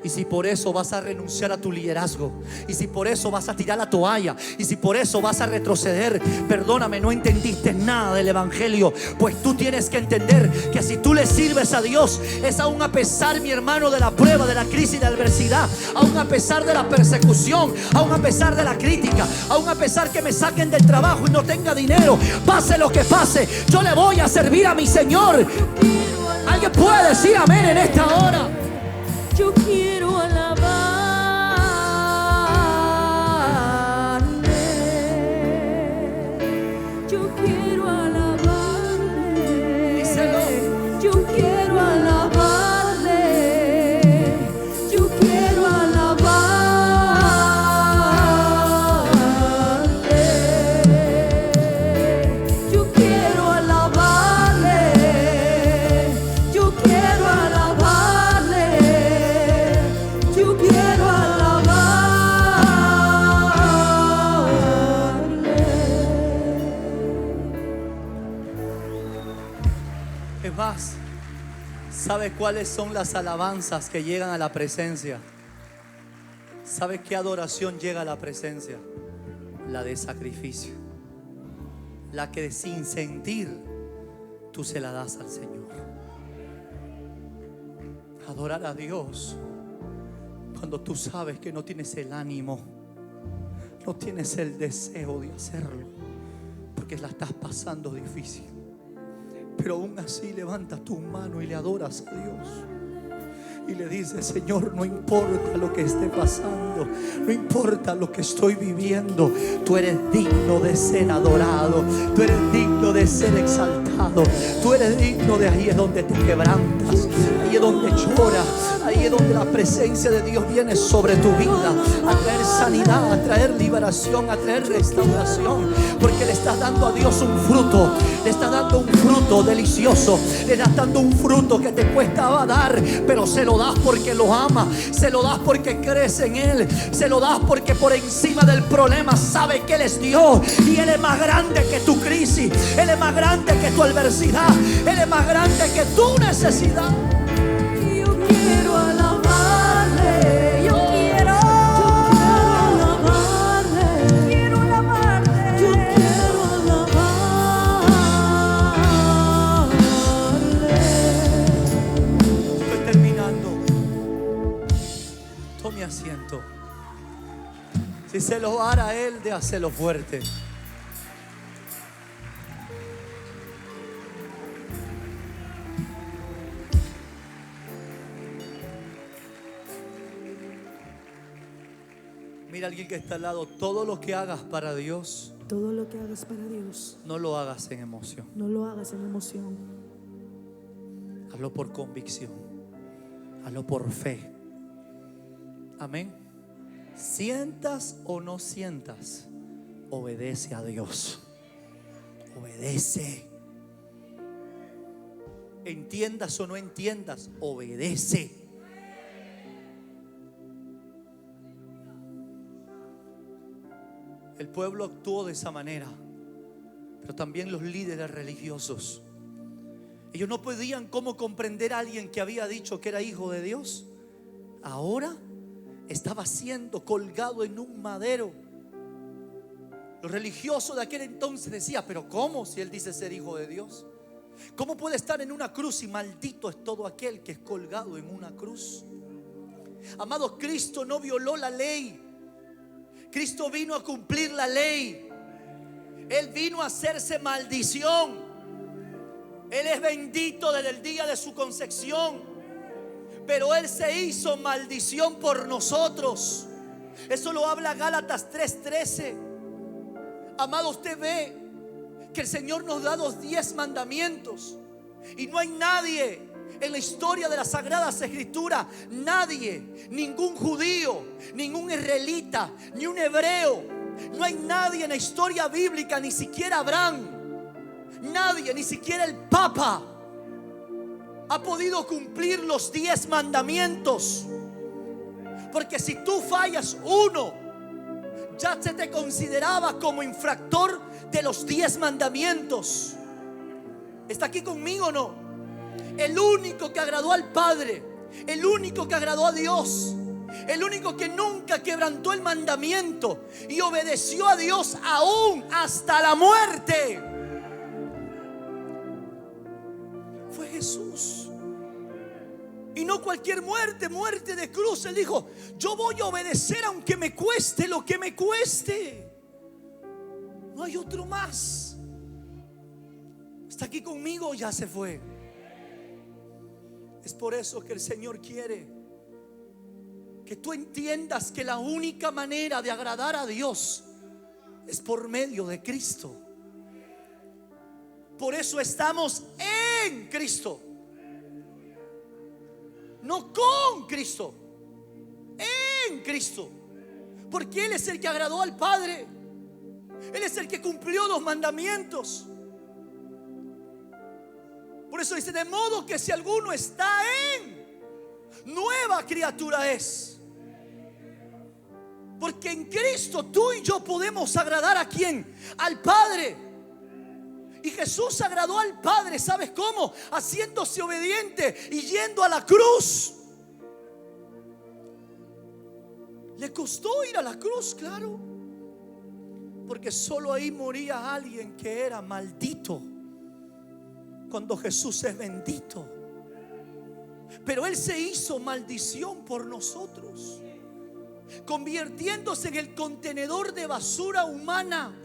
Y si por eso vas a renunciar a tu liderazgo, y si por eso vas a tirar la toalla, y si por eso vas a retroceder, perdóname, no entendiste nada del evangelio. Pues tú tienes que entender que si tú le sirves a Dios, es aún a pesar, mi hermano, de la prueba, de la crisis y de la adversidad, aún a pesar de la persecución, aún a pesar de la crítica, aún a pesar que me saquen del trabajo y no tenga dinero, pase lo que pase, yo le voy a servir a mi Señor. ¿Alguien puede decir amén en esta hora? Yo quiero alabarle. Yo quiero alabarle. Díselo. Yo quiero alabarle. Yo quiero alabarle. Yo quiero alabarle. Yo quiero alabarle. Yo quiero alabarle. Es más, ¿sabe cuáles son las alabanzas que llegan a la presencia? ¿Sabe qué adoración llega a la presencia? La de sacrificio. La que sin sentir tú se la das al Señor. Adorar a Dios cuando tú sabes que no tienes el ánimo, no tienes el deseo de hacerlo, porque la estás pasando difícil. Pero aún así levantas tu mano y le adoras a Dios. Y le dices: Señor, no importa lo que esté pasando, no importa lo que estoy viviendo, tú eres digno de ser adorado, tú eres digno de ser exaltado, tú eres digno. De ahí es donde te quebrantas, ahí es donde lloras, ahí es donde la presencia de Dios viene sobre tu vida a traer sanidad, a traer liberación, a traer restauración, porque le estás dando a Dios un fruto, le estás dando un fruto delicioso, le estás dando un fruto que te cuesta dar, pero se lo das porque lo ama, se lo das porque crees en Él, se lo das porque por encima del problema sabe que Él es Dios y Él es más grande que tu crisis, Él es más grande que tu adversidad, Él es más grande que tu necesidad. Yo quiero alabarle. Yo quiero alabarle. Quiero alabarle. Yo quiero alabarle. Estoy terminando. Tome asiento. Si se lo hará a Él, de hacerlo fuerte. Mira a alguien que está al lado. Todo lo que hagas para Dios, Todo lo que hagas para Dios, no lo hagas en emoción. no lo hagas en emoción. Hazlo por convicción. Hazlo por fe. Amén. Sientas o no sientas, obedece a Dios. Obedece. Entiendas o no entiendas, obedece. El pueblo actuó de esa manera, pero también los líderes religiosos. Ellos no podían cómo comprender a alguien que había dicho que era hijo de Dios. Ahora estaba siendo colgado en un madero. Los religiosos de aquel entonces decían: pero ¿cómo si él dice ser hijo de Dios? ¿Cómo puede estar en una cruz? Y maldito es todo aquel que es colgado en una cruz. Amados, Cristo no violó la ley. Cristo vino a cumplir la ley. Él vino a hacerse maldición. Él es bendito desde el día de su concepción, pero Él se hizo maldición por nosotros. Eso lo habla Gálatas 3:13. Amado, usted ve que el Señor nos da los 10 mandamientos y no hay nadie En la historia de las Sagradas Escrituras, nadie, ningún judío, ningún israelita, ni un hebreo, no hay nadie en la historia bíblica, ni siquiera Abraham, nadie, ni siquiera el Papa ha podido cumplir los 10 mandamientos. Porque si tú fallas uno, ya se te consideraba como infractor de los 10 mandamientos. ¿Está aquí conmigo o no? El único que agradó al Padre, el único que agradó a Dios, el único que nunca quebrantó el mandamiento y obedeció a Dios aún hasta la muerte, fue Jesús. Y no cualquier muerte, muerte de cruz. Él dijo: yo voy a obedecer aunque me cueste lo que me cueste. No hay otro más. ¿Está aquí conmigo o ya se fue? Es por eso que el Señor quiere que tú entiendas que la única manera de agradar a Dios es por medio de Cristo. Por eso estamos en Cristo, no con Cristo, en Cristo. Porque Él es el que agradó al Padre. Él es el que cumplió los mandamientos. Por eso dice: de modo que si alguno está en, nueva criatura es. Porque en Cristo tú y yo podemos agradar ¿a quién? Al Padre. Y Jesús agradó al Padre, ¿sabes cómo? Haciéndose obediente y yendo a la cruz. Le costó ir a la cruz, claro, porque solo ahí moría alguien que era maldito, cuando Jesús es bendito. Pero Él se hizo maldición por nosotros, convirtiéndose en el contenedor de basura humana.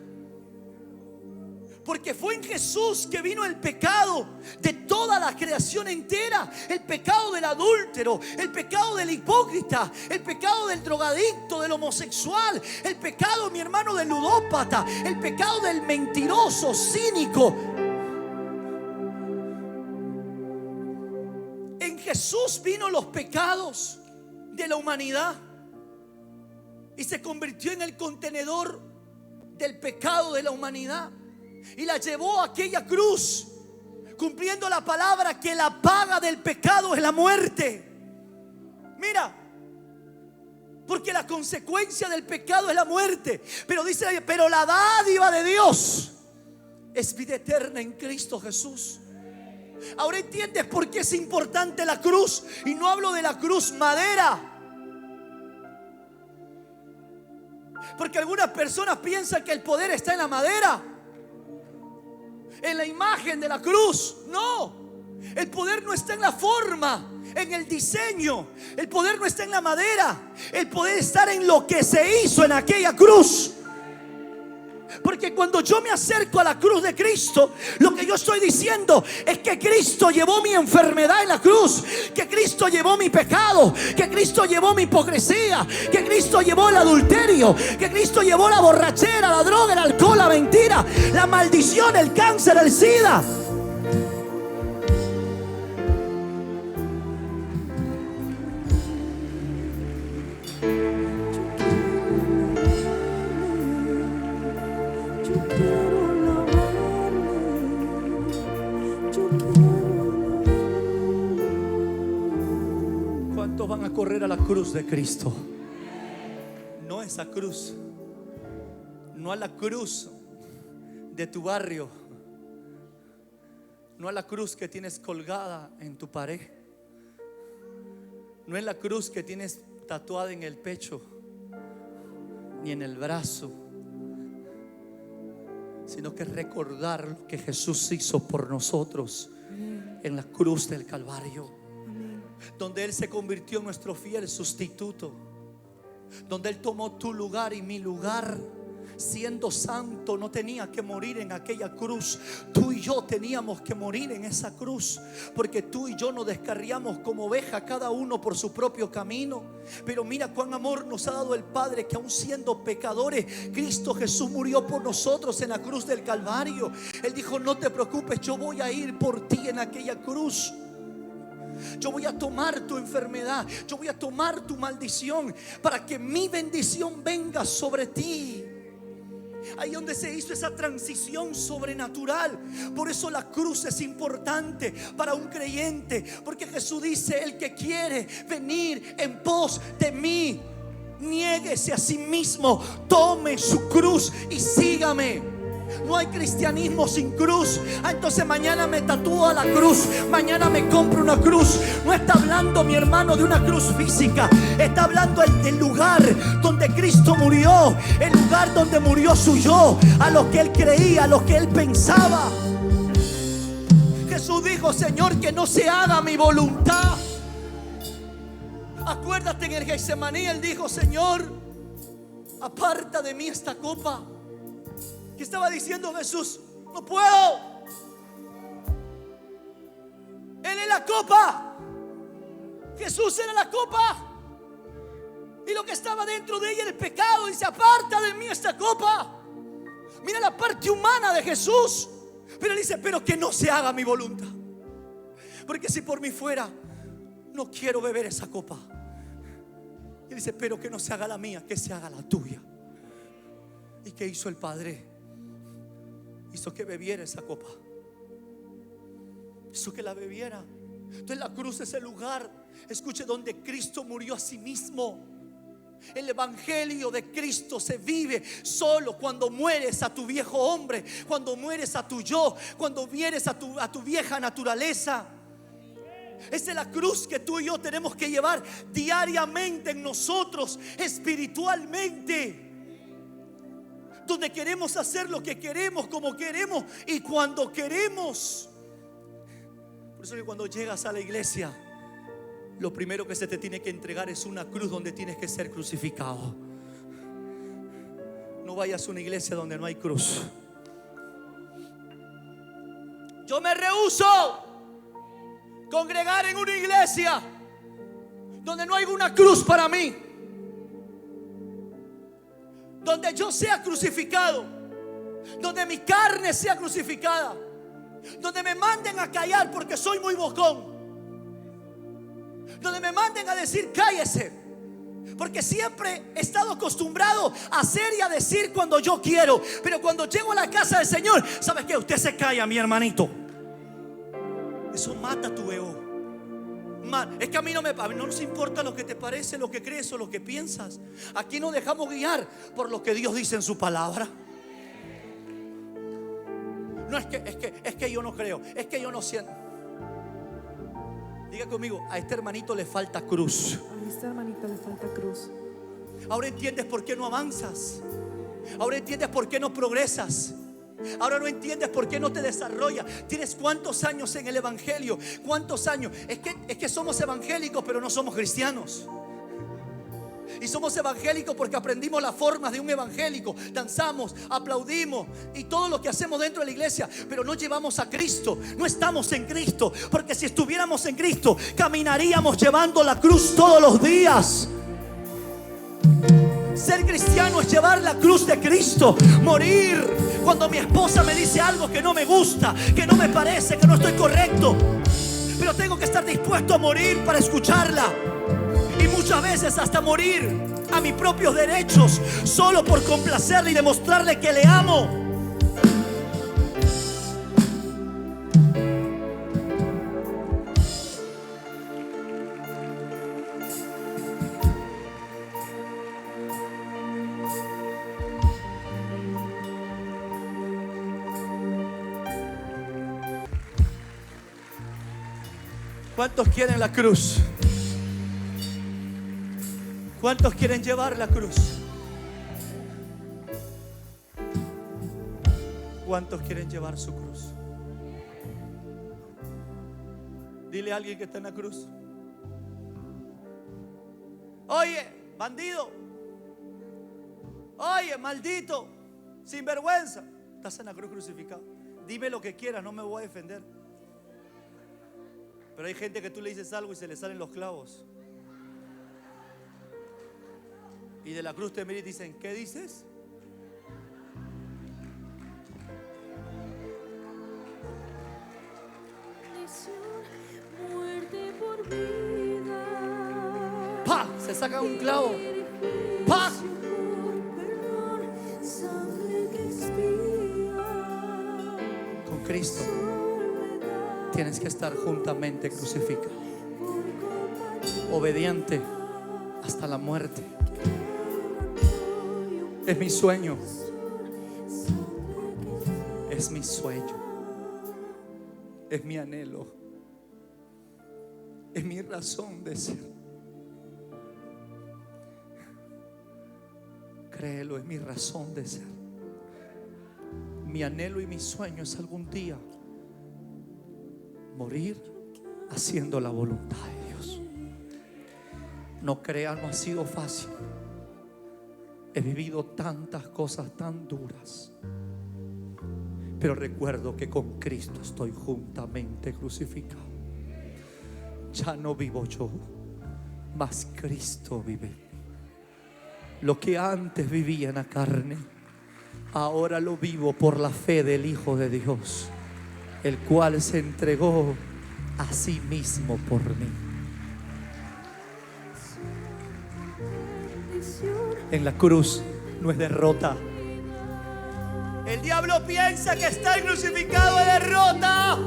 Porque fue en Jesús que vino el pecado de toda la creación entera. El pecado del adúltero, el pecado del hipócrita, el pecado del drogadicto, del homosexual, el pecado, mi hermano, del ludópata, el pecado del mentiroso, cínico. En Jesús vino los pecados de la humanidad y se convirtió en el contenedor del pecado de la humanidad. Y la llevó a aquella cruz, cumpliendo la palabra que la paga del pecado es la muerte. Mira, porque la consecuencia del pecado es la muerte. Pero dice: pero la dádiva de Dios es vida eterna en Cristo Jesús. Ahora entiendes por qué es importante la cruz. Y no hablo de la cruz madera, porque algunas personas piensan que el poder está en la madera, en la imagen de la cruz. No, el poder no está en la forma, en el diseño. El poder no está en la madera. El poder está en lo que se hizo en aquella cruz. Porque cuando yo me acerco a la cruz de Cristo, lo que yo estoy diciendo es que Cristo llevó mi enfermedad en la cruz, que Cristo llevó mi pecado, que Cristo llevó mi hipocresía, que Cristo llevó el adulterio, que Cristo llevó la borrachera, la droga, el alcohol, la mentira, la maldición, el cáncer, el SIDA. Van a correr a la cruz de Cristo. No esa cruz, no a la cruz de tu barrio, no a la cruz que tienes colgada en tu pared, no es la cruz que tienes tatuada en el pecho ni en el brazo, sino que recordar lo que Jesús hizo por nosotros en la cruz del Calvario, donde Él se convirtió en nuestro fiel sustituto, donde Él tomó tu lugar y mi lugar. Siendo santo, no tenía que morir en aquella cruz. Tú y yo teníamos que morir en esa cruz, porque tú y yo nos descarriamos como oveja, cada uno por su propio camino. Pero mira cuán amor nos ha dado el Padre, que aún siendo pecadores, Cristo Jesús murió por nosotros en la cruz del Calvario. Él dijo: no te preocupes, yo voy a ir por ti en aquella cruz. Yo voy a tomar tu enfermedad, yo voy a tomar tu maldición para que mi bendición venga sobre ti. Ahí donde se hizo esa transición sobrenatural. Por eso la cruz es importante para un creyente, porque Jesús dice: el que quiere venir en pos de mí, niéguese a sí mismo, tome su cruz y sígame. No hay cristianismo sin cruz. Entonces mañana me tatúo la cruz, mañana me compro una cruz. No está hablando, mi hermano, de una cruz física. Está hablando del lugar donde Cristo murió, el lugar donde murió su yo, a lo que él creía, a lo que él pensaba. Jesús dijo: Señor, que no se haga mi voluntad. Acuérdate, en el Getsemaní él dijo: Señor, aparta de mí esta copa. ¿Qué estaba diciendo Jesús? No puedo. Él es la copa. Jesús era la copa. Y lo que estaba dentro de ella era el pecado. Dice: aparta de mí esta copa. Mira la parte humana de Jesús. Pero él dice: pero que no se haga mi voluntad. Porque si por mí fuera, no quiero beber esa copa. Y dice: pero que no se haga la mía, que se haga la tuya. ¿Y qué hizo el Padre? Hizo que bebiera esa copa. Hizo que la bebiera. Entonces la cruz es el lugar, escuche, donde Cristo murió a sí mismo. El evangelio de Cristo se vive solo cuando mueres a tu viejo hombre, cuando mueres a tu yo, cuando mueres a tu vieja naturaleza. Esa es la cruz que tú y yo tenemos que llevar diariamente en nosotros, espiritualmente, donde queremos hacer lo que queremos, como queremos y cuando queremos. Por eso que cuando llegas a la iglesia, lo primero que se te tiene que entregar es una cruz donde tienes que ser crucificado. No vayas a una iglesia donde no hay cruz. Yo me rehúso congregar en una iglesia donde no hay una cruz para mí, donde yo sea crucificado, donde mi carne sea crucificada, donde me manden a callar porque soy muy bocón, donde me manden a decir: cállese, porque siempre he estado acostumbrado a hacer y a decir cuando yo quiero. Pero cuando llego a la casa del Señor, ¿sabes qué? Usted se calla, mi hermanito. Eso mata tu ego. Es que a mí no nos importa lo que te parece, lo que crees o lo que piensas. Aquí nos dejamos guiar por lo que Dios dice en su palabra. No es que yo no creo, es que yo no siento. Diga conmigo: a este hermanito le falta cruz. A este hermanito le falta cruz. Ahora entiendes por qué no avanzas. Ahora entiendes por qué no progresas. Ahora no entiendes por qué no te desarrollas. Tienes cuántos años en el evangelio, cuántos años. Es que somos evangélicos, pero no somos cristianos. Y somos evangélicos porque aprendimos las formas de un evangélico. Danzamos, aplaudimos y todo lo que hacemos dentro de la iglesia, pero no llevamos a Cristo. No estamos en Cristo, porque si estuviéramos en Cristo, caminaríamos llevando la cruz todos los días. Ser cristiano es llevar la cruz de Cristo. Morir cuando mi esposa me dice algo que no me gusta, que no me parece, que no estoy correcto, pero tengo que estar dispuesto a morir para escucharla. Y muchas veces hasta morir a mis propios derechos, solo por complacerle y demostrarle que le amo. ¿Cuántos quieren la cruz? ¿Cuántos quieren llevar la cruz? ¿Cuántos quieren llevar su cruz? Dile a alguien que está en la cruz: oye, bandido, oye, maldito, sinvergüenza, estás en la cruz crucificado. Dime lo que quieras, no me voy a defender. Pero hay gente que tú le dices algo y se le salen los clavos. Y de la cruz te miran y dicen: ¿qué dices? Muerte por ¡pa! Se saca un clavo. ¡Pa! Con Cristo tienes que estar juntamente crucificado, obediente hasta la muerte. Es mi sueño. Es mi sueño. Es mi anhelo. Es mi razón de ser. Créelo, es mi razón de ser. Mi anhelo y mi sueño es algún día morir haciendo la voluntad de Dios. No crean, no ha sido fácil. He vivido tantas cosas tan duras, pero recuerdo que con Cristo estoy juntamente crucificado. Ya no vivo yo, mas Cristo vive. Lo que antes vivía en la carne, ahora lo vivo por la fe del Hijo de Dios, el cual se entregó a sí mismo por mí. En la cruz no es derrota. El diablo piensa que estar crucificado es derrota.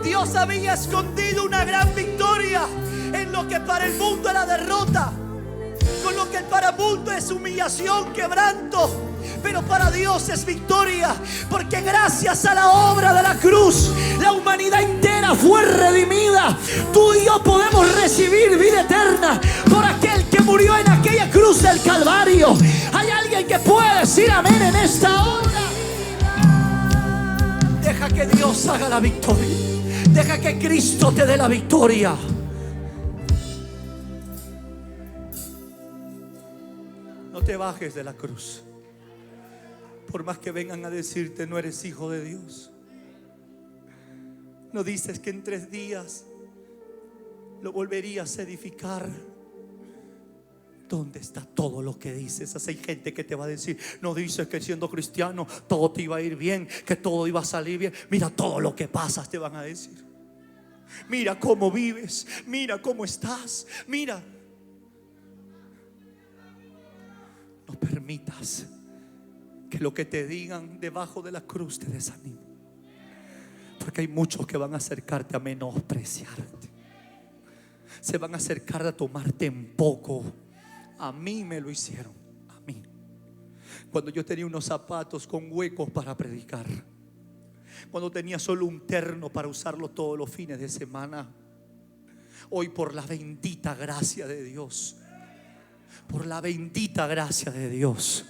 Dios había escondido una gran victoria en lo que para el mundo era derrota, con lo que para el mundo es humillación, quebranto, pero para Dios es victoria, porque gracias a la obra de la cruz la humanidad entera fue redimida. Tú y yo podemos recibir vida eterna por aquel que murió en aquella cruz del Calvario. Hay alguien que puede decir amén en esta hora. Deja que Dios haga la victoria. Deja que Cristo te dé la victoria. No te bajes de la cruz. Por más que vengan a decirte no eres hijo de Dios. No dices que en 3 días lo volverías a edificar. ¿Dónde está todo lo que dices? Hay gente que te va a decir, no dices que siendo cristiano todo te iba a ir bien, que todo iba a salir bien. Mira todo lo que pasas, te van a decir. Mira cómo vives, mira cómo estás, mira. No permitas que lo que te digan debajo de la cruz te desanime, porque hay muchos que van a acercarte a menospreciarte. Se van a acercar a tomarte en poco. A mí me lo hicieron, a mí. Cuando yo tenía unos zapatos con huecos para predicar, cuando tenía solo un terno para usarlo todos los fines de semana. Hoy, por la bendita gracia de Dios, por la bendita gracia de Dios,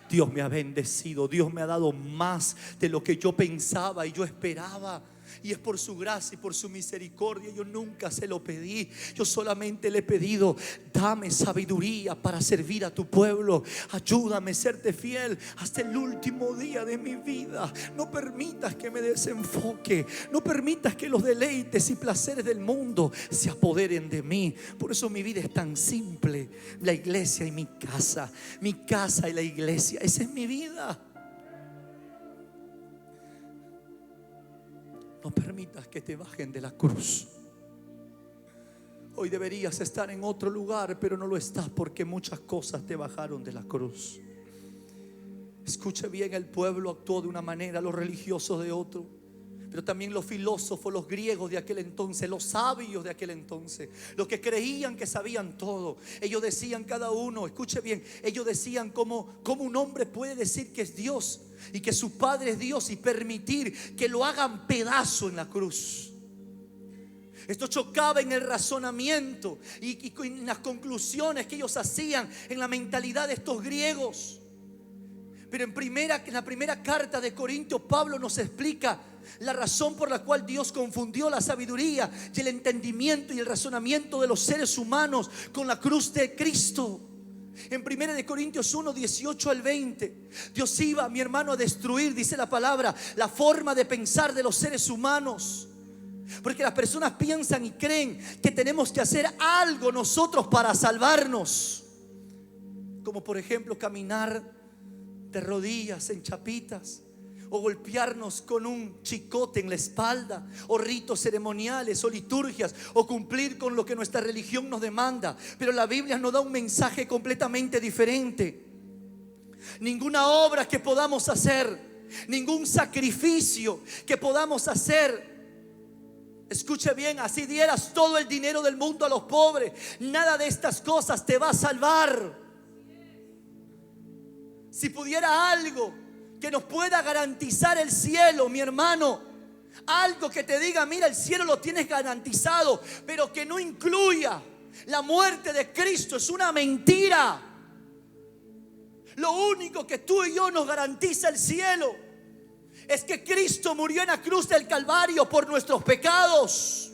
Dios me ha bendecido. Dios me ha dado más de lo que yo pensaba y yo esperaba. Y es por su gracia y por su misericordia. Yo nunca se lo pedí. Yo solamente le he pedido: dame sabiduría para servir a tu pueblo. Ayúdame a serte fiel hasta el último día de mi vida. No permitas que me desenfoque. No permitas que los deleites y placeres del mundo se apoderen de mí. Por eso mi vida es tan simple. La iglesia y mi casa. Mi casa y la iglesia. Esa es mi vida. No permitas que te bajen de la cruz. Hoy deberías estar en otro lugar, pero no lo estás porque muchas cosas te bajaron de la cruz. Escuche bien, el pueblo actuó de una manera, los religiosos de otro, pero también los filósofos, los griegos de aquel entonces, los sabios de aquel entonces, los que creían que sabían todo. Ellos decían cada uno, escuche bien, ellos decían cómo un hombre puede decir que es Dios y que su padre es Dios y permitir que lo hagan pedazo en la cruz. Esto chocaba en el razonamiento y en las conclusiones que ellos hacían en la mentalidad de estos griegos. Pero en la primera carta de Corintios, Pablo nos explica la razón por la cual Dios confundió la sabiduría y el entendimiento y el razonamiento de los seres humanos con la cruz de Cristo. En 1 de Corintios 1, 18 al 20, Dios iba, mi hermano, a destruir, dice la palabra, la forma de pensar de los seres humanos. Porque las personas piensan y creen que tenemos que hacer algo nosotros para salvarnos. Como por ejemplo caminar de rodillas en chapitas, o golpearnos con un chicote en la espalda, o ritos ceremoniales, o liturgias, o cumplir con lo que nuestra religión nos demanda. Pero la Biblia nos da un mensaje completamente diferente. Ninguna obra que podamos hacer, ningún sacrificio que podamos hacer, escuche bien, así dieras todo el dinero del mundo a los pobres, nada de estas cosas te va a salvar. Si pudiera algo que nos pueda garantizar el cielo, mi hermano, algo que te diga, mira, el cielo lo tienes garantizado, pero que no incluya la muerte de Cristo, es una mentira. Lo único que tú y yo nos garantiza el cielo es que Cristo murió en la cruz del Calvario por nuestros pecados.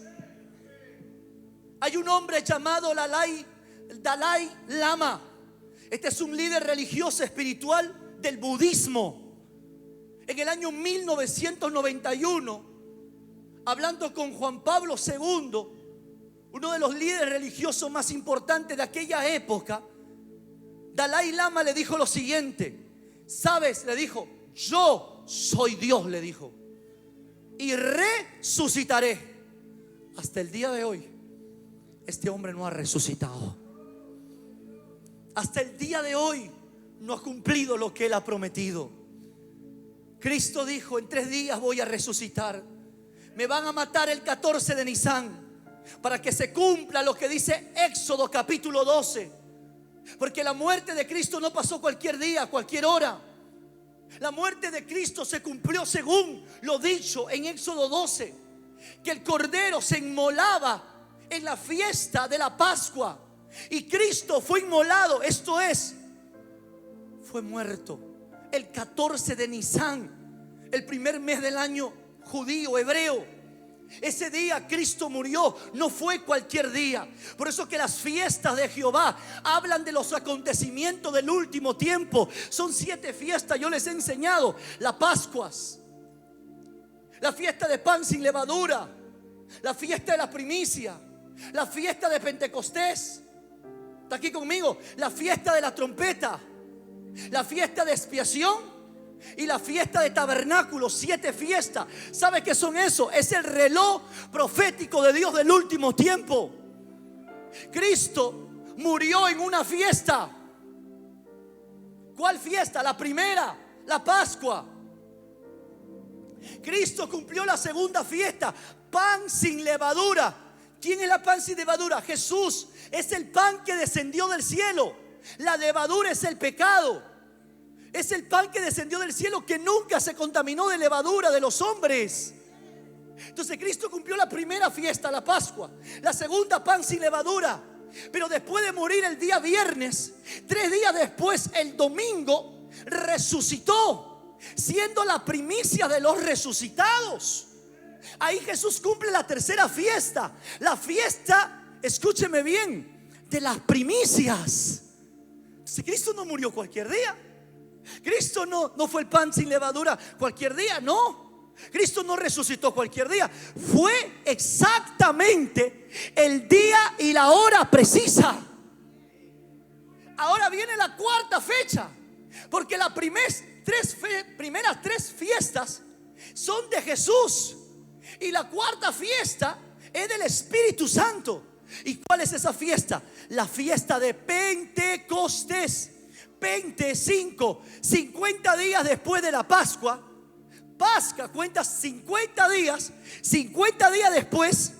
Hay un hombre llamado Dalai Lama. Este es un líder religioso espiritual del budismo. En el año 1991, hablando con Juan Pablo II, uno de los líderes religiosos más importantes de aquella época, Dalai Lama le dijo lo siguiente: ¿sabes? Le dijo, yo soy Dios, le dijo, y resucitaré. Hasta el día de hoy, este hombre no ha resucitado. Hasta el día de hoy no ha cumplido lo que él ha prometido. Cristo dijo, en 3 días voy a resucitar. Me van a matar el 14 de Nisan para que se cumpla lo que dice Éxodo capítulo 12. Porque la muerte de Cristo no pasó cualquier día, cualquier hora. La muerte de Cristo se cumplió según lo dicho en Éxodo 12, que el cordero se inmolaba en la fiesta de la Pascua. Y Cristo fue inmolado, esto es, fue muerto el 14 de Nisan, el primer mes del año judío, hebreo. Ese día Cristo murió, no fue cualquier día. Por eso que las fiestas de Jehová hablan de los acontecimientos del último tiempo. Son 7 fiestas, yo les he enseñado: las Pascuas, la fiesta de pan sin levadura, la fiesta de la primicia, la fiesta de Pentecostés. ¿Está aquí conmigo? La fiesta de la trompeta, la fiesta de expiación y la fiesta de tabernáculos. 7 fiestas. ¿Sabe qué son eso? Es el reloj profético de Dios del último tiempo. Cristo murió en una fiesta. ¿Cuál fiesta? La primera, la Pascua. Cristo cumplió la segunda fiesta, pan sin levadura. ¿Quién es la pan sin levadura? Jesús es el pan que descendió del cielo. La levadura es el pecado. Es el pan que descendió del cielo, que nunca se contaminó de levadura de los hombres. Entonces Cristo cumplió la primera fiesta, la Pascua. La segunda, pan sin levadura. Pero después de morir el día viernes, 3 días después, el domingo, resucitó, siendo la primicia de los resucitados. Ahí Jesús cumple la tercera fiesta, la fiesta, escúcheme bien, de las primicias. Entonces Cristo no murió cualquier día. Cristo no fue el pan sin levadura cualquier día, no. Cristo no resucitó cualquier día. Fue exactamente el día y la hora precisa. Ahora viene la cuarta fecha, porque las primeras 3 fiestas son de Jesús, y la cuarta fiesta es del Espíritu Santo. ¿Y cuál es esa fiesta? La fiesta de Pentecostés. 50 días después de la Pascua. Pascua cuenta 50 días. 50 días después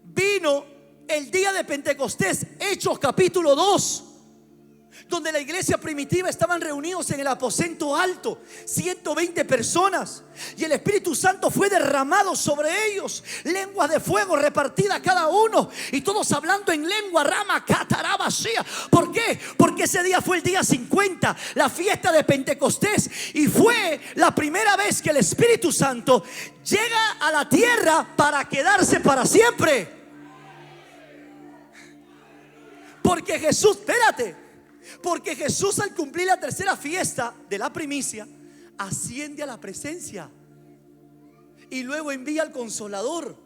vino el día de Pentecostés. Hechos capítulo 2, donde la iglesia primitiva estaban reunidos en el aposento alto, 120 personas, y el Espíritu Santo fue derramado sobre ellos, lenguas de fuego repartidas a cada uno, y todos hablando en lengua, rama, catarabashia. ¿Por qué? Porque ese día fue el día 50, la fiesta de Pentecostés, y fue la primera vez que el Espíritu Santo llega a la tierra para quedarse para siempre. Porque Jesús, porque Jesús, al cumplir la tercera fiesta de la primicia, asciende a la presencia y luego envía al Consolador.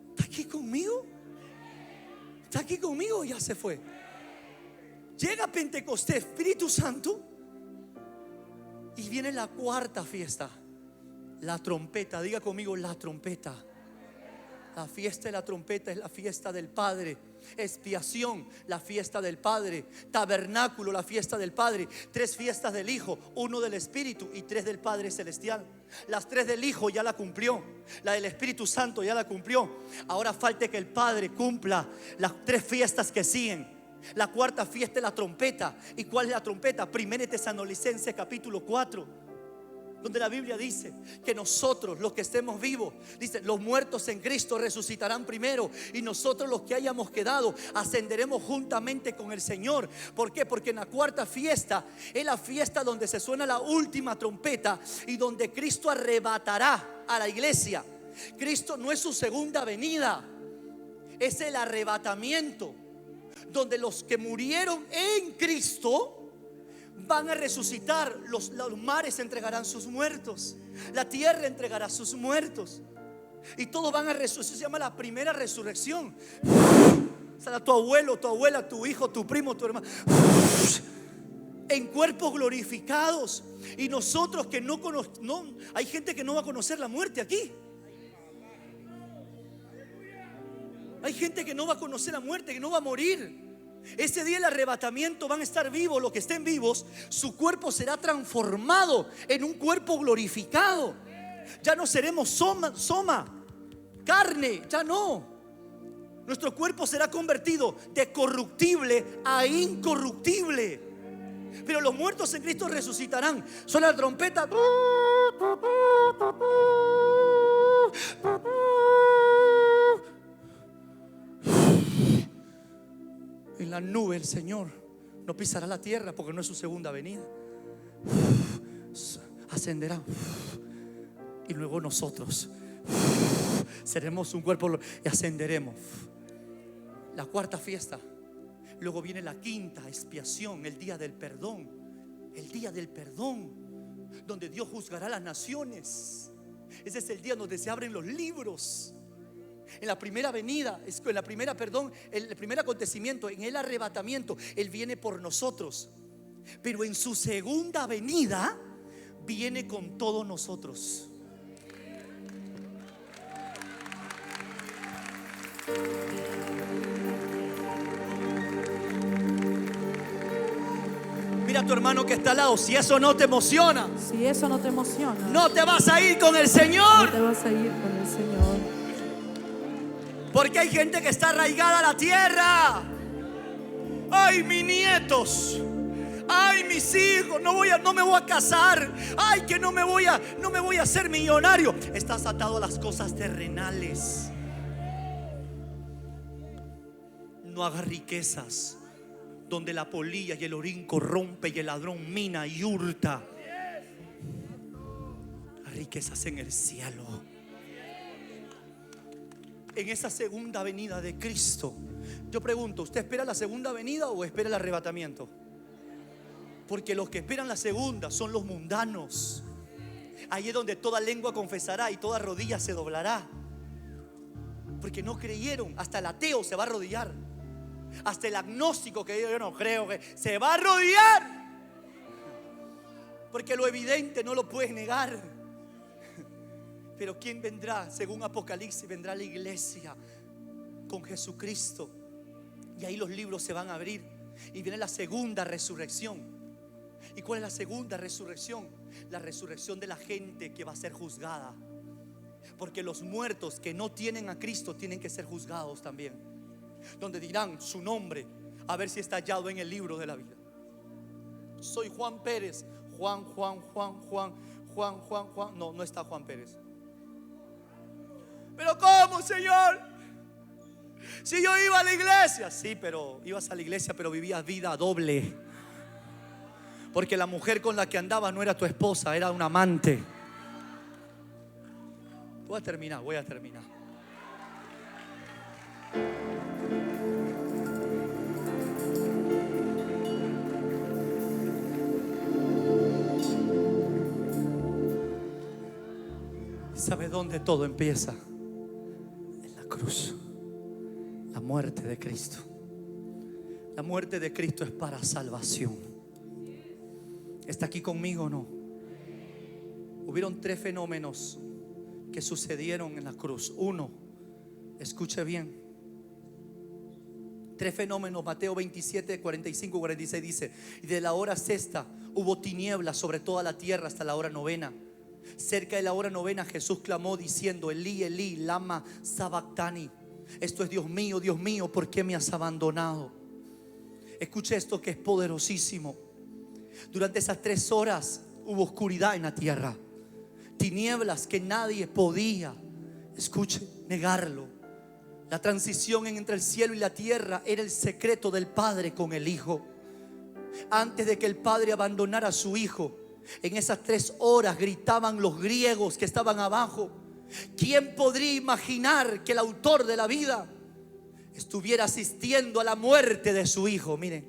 ¿Está aquí conmigo? ¿Está aquí conmigo? Ya se fue. Llega Pentecostés, Espíritu Santo, Y viene la cuarta fiesta, la trompeta. Diga conmigo, la trompeta. La fiesta de la trompeta es la fiesta del Padre. Expiación, la fiesta del Padre. Tabernáculo, la fiesta del Padre. 3 fiestas del Hijo, 1 del Espíritu y 3 del Padre Celestial. Las 3 del Hijo ya la cumplió, la del Espíritu Santo ya la cumplió. Ahora falta que el Padre cumpla las 3 fiestas que siguen. La cuarta fiesta es la trompeta. ¿Y cuál es la trompeta? 1 Tesalonicenses capítulo 4, donde la Biblia dice que nosotros, los que estemos vivos, dice, los muertos en Cristo resucitarán primero, y nosotros, los que hayamos quedado, ascenderemos juntamente con el Señor. ¿Por qué? Porque en la cuarta fiesta es la fiesta donde se suena la última trompeta y donde Cristo arrebatará a la iglesia. Cristo no es su segunda venida, es el arrebatamiento, donde los que murieron en Cristo van a resucitar. Los mares entregarán sus muertos, la tierra entregará sus muertos, y todos van a resucitar. Se llama la primera resurrección. Será tu abuelo, tu abuela, tu hijo, tu primo, tu hermano, en cuerpos glorificados. Y nosotros que no conocemos, hay gente que no va a conocer la muerte aquí. Hay gente que no va a conocer la muerte, que no va a morir. Ese día, el arrebatamiento, van a estar vivos. Los que estén vivos, su cuerpo será transformado en un cuerpo glorificado. Ya no seremos soma, carne, ya no. Nuestro cuerpo será convertido de corruptible a incorruptible. Pero los muertos en Cristo resucitarán. Suena la trompeta. En la nube el Señor no pisará la tierra, porque no es su segunda venida. Ascenderá. Y luego nosotros seremos un cuerpo y ascenderemos. La cuarta fiesta. Luego viene la quinta, expiación, el día del perdón. El día del perdón, donde Dios juzgará a las naciones. Ese es el día donde se abren los libros. En la primera venida, en la primera, perdón, el primer acontecimiento, en el arrebatamiento, Él viene por nosotros. Pero en su segunda venida viene con todos nosotros. Mira a tu hermano que está al lado. Si eso no te emociona, Si eso no te emociona, no te vas a ir con el Señor. no te vas a ir con el Señor. Porque hay gente que está arraigada a la tierra. Ay, mis nietos. Ay, mis hijos. No me voy a casar. Ay, que no me voy a hacer millonario. Estás atado a las cosas terrenales. No hagas riquezas donde la polilla y el orín corrompe y el ladrón mina y hurta. Las riquezas en el cielo. En esa segunda venida de Cristo. Yo pregunto, ¿usted espera la segunda venida o espera el arrebatamiento? Porque los que esperan la segunda son los mundanos. Ahí es donde toda lengua confesará y toda rodilla se doblará. Porque no creyeron. Hasta el ateo se va a arrodillar. Hasta el agnóstico que yo no creo, que se va a arrodillar. Porque lo evidente no lo puedes negar. Pero ¿quién vendrá? Según Apocalipsis, vendrá la iglesia con Jesucristo. Y ahí los libros se van a abrir. Y viene la segunda resurrección. ¿Y cuál es la segunda resurrección? La resurrección de la gente que va a ser juzgada. Porque los muertos que no tienen a Cristo tienen que ser juzgados también. Donde dirán su nombre, a ver si está hallado en el libro de la vida. Soy Juan Pérez. Juan. No, no está Juan Pérez. Pero ¿cómo, Señor? Si yo iba a la iglesia. Sí, pero ibas a la iglesia, pero vivías vida doble. Porque la mujer con la que andabas no era tu esposa, era un amante. Voy a terminar. ¿Sabe dónde todo empieza? En la cruz. La muerte de Cristo. La muerte de Cristo es para salvación. ¿Está aquí conmigo o no? Hubieron 3 fenómenos que sucedieron en la cruz. Uno, escuche bien, 3 fenómenos. Mateo 27, 45, 46 dice: y de la hora sexta hubo tinieblas sobre toda la tierra hasta la hora novena. Cerca de la hora novena Jesús clamó diciendo: Elí, Elí, lama sabactani. Esto es: Dios mío, ¿por qué me has abandonado? Escuche esto que es poderosísimo. Durante esas 3 horas hubo oscuridad en la tierra, tinieblas que nadie podía, escuche, negarlo. La transición entre el cielo y la tierra era el secreto del Padre con el Hijo. Antes de que el Padre abandonara a su Hijo, en esas 3 horas gritaban los griegos que estaban abajo: ¿quién podría imaginar que el autor de la vida estuviera asistiendo a la muerte de su Hijo? Miren,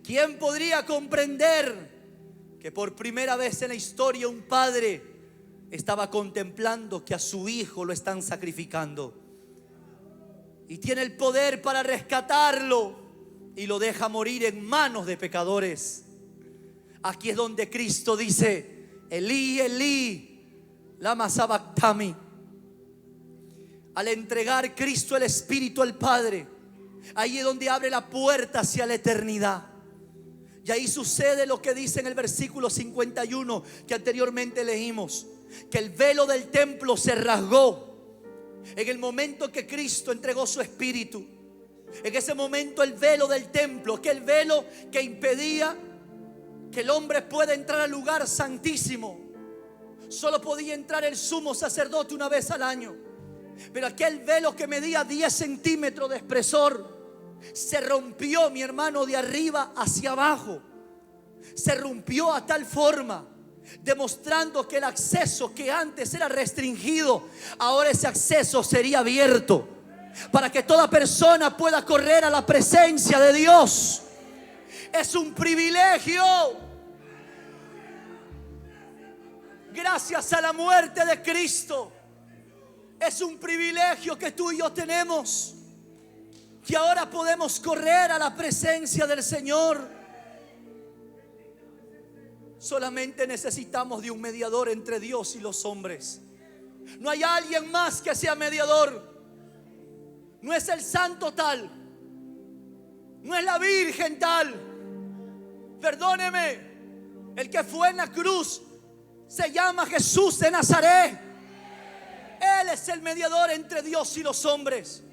¿quién podría comprender que por primera vez en la historia un padre estaba contemplando que a su hijo lo están sacrificando y tiene el poder para rescatarlo y lo deja morir en manos de pecadores? Aquí es donde Cristo dice: Elí, Elí, lama sabactani. Al entregar Cristo el Espíritu al Padre, ahí es donde abre la puerta hacia la eternidad. Y ahí sucede lo que dice en el versículo 51 que anteriormente leímos, que el velo del templo se rasgó en el momento que Cristo entregó su Espíritu. En ese momento el velo del templo, aquel velo que impedía que el hombre pueda entrar al lugar santísimo, solo podía entrar el sumo sacerdote una vez al año. Pero aquel velo que medía 10 centímetros de espesor se rompió, mi hermano, de arriba hacia abajo. Se rompió a tal forma, demostrando que el acceso que antes era restringido, ahora ese acceso sería abierto, para que toda persona pueda correr a la presencia de Dios. Es un privilegio. Gracias a la muerte de Cristo, es un privilegio que tú y yo tenemos, que ahora podemos correr a la presencia del Señor. Solamente necesitamos de un mediador entre Dios y los hombres. No hay alguien más que sea mediador. No es el santo tal, no es la virgen tal. Perdóneme, el que fue en la cruz se llama Jesús de Nazaret. Él es el mediador entre Dios y los hombres.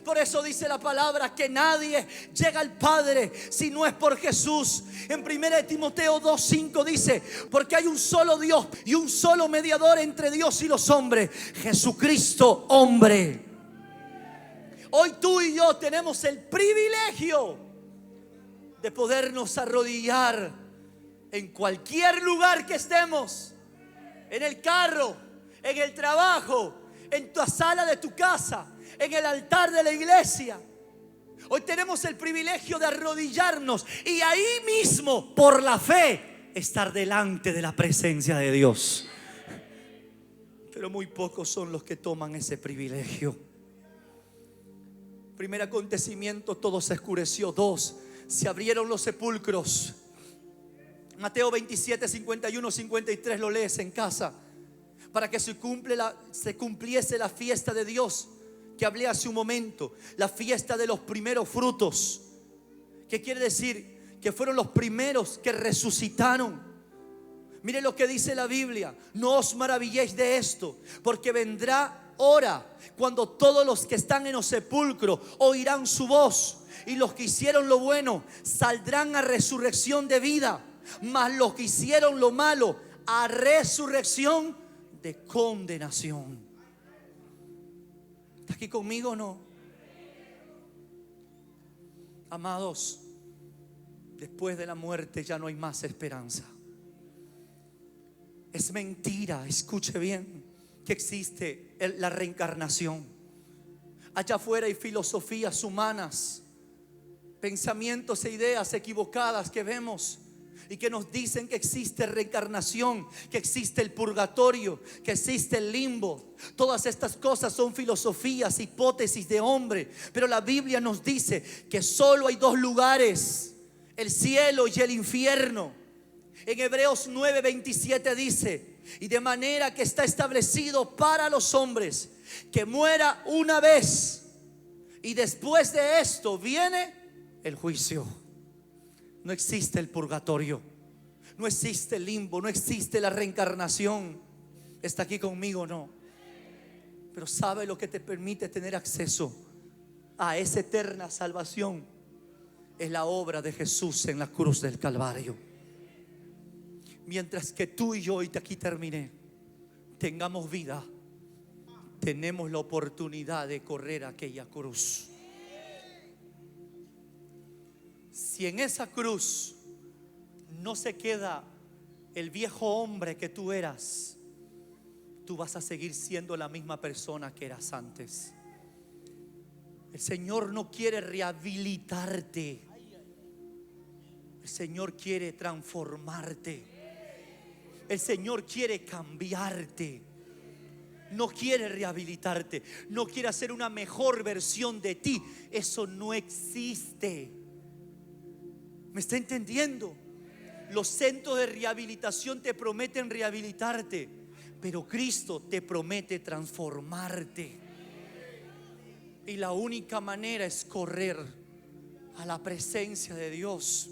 Por eso dice la palabra que nadie llega al Padre si no es por Jesús. En 1 Timoteo 2:5 dice: porque hay un solo Dios y un solo mediador entre Dios y los hombres, Jesucristo hombre. Hoy tú y yo tenemos el privilegio de podernos arrodillar en cualquier lugar que estemos, en el carro, en el trabajo, en tu sala de tu casa, en el altar de la iglesia. Hoy tenemos el privilegio de arrodillarnos y ahí mismo, por la fe, estar delante de la presencia de Dios. Pero muy pocos son los que toman ese privilegio. Primer acontecimiento, todo se oscureció. 2, se abrieron los sepulcros. Mateo 27, 51, 53, lo lees en casa. Para que se cumpliese la fiesta de Dios que hablé hace un momento, la fiesta de los primeros frutos. ¿Qué quiere decir? Que fueron los primeros que resucitaron. Mire lo que dice la Biblia: no os maravilléis de esto, porque vendrá hora cuando todos los que están en los sepulcros oirán su voz, y los que hicieron lo bueno saldrán a resurrección de vida, mas los que hicieron lo malo a resurrección de condenación. ¿Está aquí conmigo o no? Amados, después de la muerte ya no hay más esperanza. Es mentira, escuche bien, que existe la reencarnación. Allá afuera hay filosofías humanas, pensamientos e ideas equivocadas que vemos y que nos dicen que existe reencarnación, que existe el purgatorio, que existe el limbo. Todas estas cosas son filosofías, hipótesis de hombre. Pero la Biblia nos dice que solo hay 2 lugares: el cielo y el infierno. En Hebreos 9:27 dice: Y de manera que está establecido para los hombres que muera una vez, y después de esto viene el juicio. No existe el purgatorio, no existe el limbo, no existe la reencarnación. ¿Está aquí conmigo? No. Pero ¿sabe lo que te permite tener acceso a esa eterna salvación? Es la obra de Jesús en la cruz del Calvario. Mientras que tú y yo, y de aquí terminé, tengamos vida, tenemos la oportunidad de correr aquella cruz. Si en esa cruz no se queda el viejo hombre que tú eras, tú vas a seguir siendo la misma persona que eras antes. El Señor no quiere rehabilitarte. El Señor quiere transformarte. El Señor quiere cambiarte. No quiere rehabilitarte. No quiere hacer una mejor versión de ti. Eso no existe. ¿Me está entendiendo? Los centros de rehabilitación te prometen rehabilitarte, pero Cristo te promete transformarte. Y la única manera es correr a la presencia de Dios.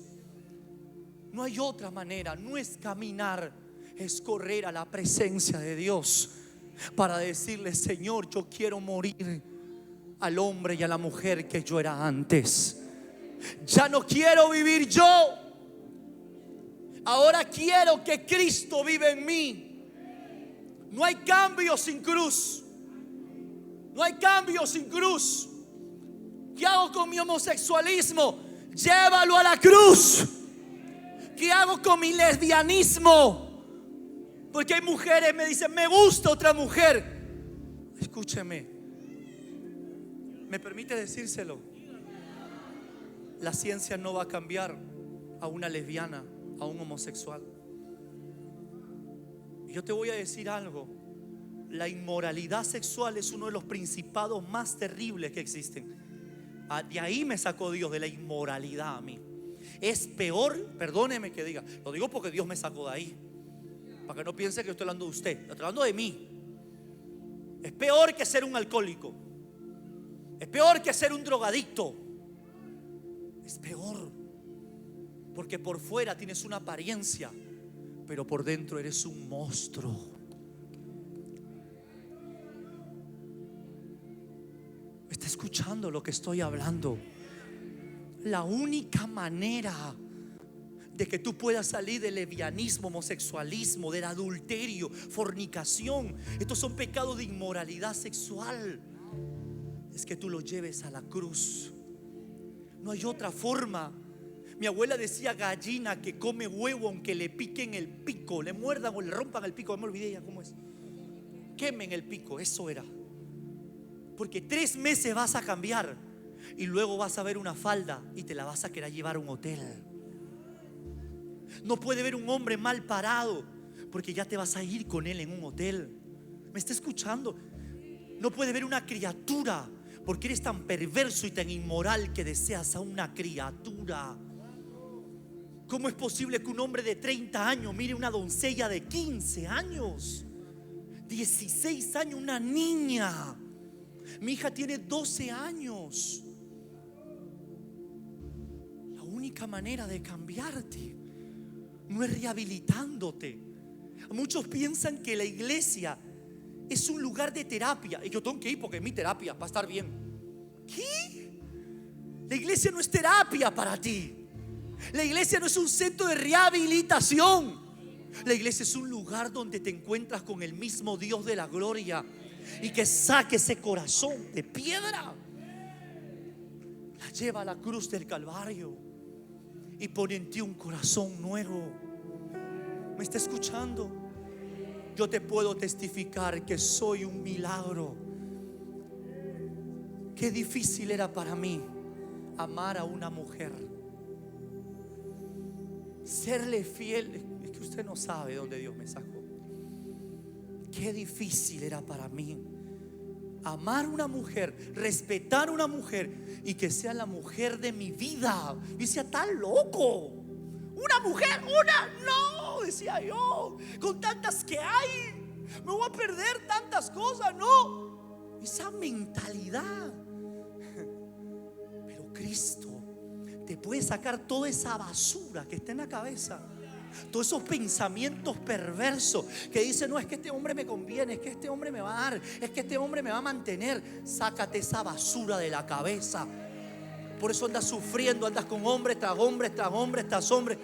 No hay otra manera. No es caminar, es correr a la presencia de Dios para decirle: Señor, yo quiero morir al hombre y a la mujer que yo era antes. Ya no quiero vivir yo. Ahora quiero que Cristo vive en mí. No hay cambio sin cruz. No hay cambio sin cruz. ¿Qué hago con mi homosexualismo? Llévalo a la cruz. ¿Qué hago con mi lesbianismo? Porque hay mujeres que me dicen: me gusta otra mujer. Escúcheme, ¿me permite decírselo? La ciencia no va a cambiar a una lesbiana, a un homosexual. Y yo te voy a decir algo: la inmoralidad sexual es uno de los principados más terribles que existen. De ahí me sacó Dios, de la inmoralidad a mí. Es peor, perdóneme que diga, lo digo porque Dios me sacó de ahí, para que no piense que estoy hablando de usted, estoy hablando de mí. Es peor que ser un alcohólico. Es peor que ser un drogadicto. Es peor, porque por fuera tienes una apariencia, pero por dentro eres un monstruo. ¿Me está escuchando lo que estoy hablando? La única manera de que tú puedas salir del lesbianismo, homosexualismo, del adulterio, fornicación, estos son pecados de inmoralidad sexual, es que tú lo lleves a la cruz. No hay otra forma. Mi abuela decía: gallina que come huevo aunque le piquen el pico, le muerdan o le rompan el pico. Me olvidé ya cómo es. Quemen el pico, eso era. Porque 3 meses vas a cambiar y luego vas a ver una falda y te la vas a querer llevar a un hotel. No puede ver un hombre mal parado porque ya te vas a ir con él en un hotel. ¿Me está escuchando? No puede ver una criatura porque eres tan perverso y tan inmoral que deseas a una criatura. ¿Cómo es posible que un hombre de 30 años mire una doncella de 15 años? 16 años, una niña. Mi hija tiene 12 años. La única manera de cambiarte no es rehabilitándote. Muchos piensan que la iglesia es un lugar de terapia y yo tengo que ir porque es mi terapia para estar bien. ¿Qué? La iglesia no es terapia para ti. La iglesia no es un centro de rehabilitación. La iglesia es un lugar donde te encuentras con el mismo Dios de la gloria y que saque ese corazón de piedra, la lleva a la cruz del Calvario y pone en ti un corazón nuevo. ¿Me está escuchando? Yo te puedo testificar que soy un milagro. Qué difícil era para mí amar a una mujer, serle fiel. Es que usted no sabe dónde Dios me sacó. Qué difícil era para mí amar a una mujer, respetar a una mujer y que sea la mujer de mi vida. Yo decía: está loco. Una mujer, no, decía yo, con tantas que hay, me voy a perder tantas cosas. No, esa mentalidad. Pero Cristo te puede sacar toda esa basura que está en la cabeza, todos esos pensamientos perversos que dicen: no, es que este hombre me conviene, es que este hombre me va a dar, es que este hombre me va a mantener. Sácate esa basura de la cabeza. Por eso andas sufriendo, andas con hombre tras hombre, tras hombre, tras hombre.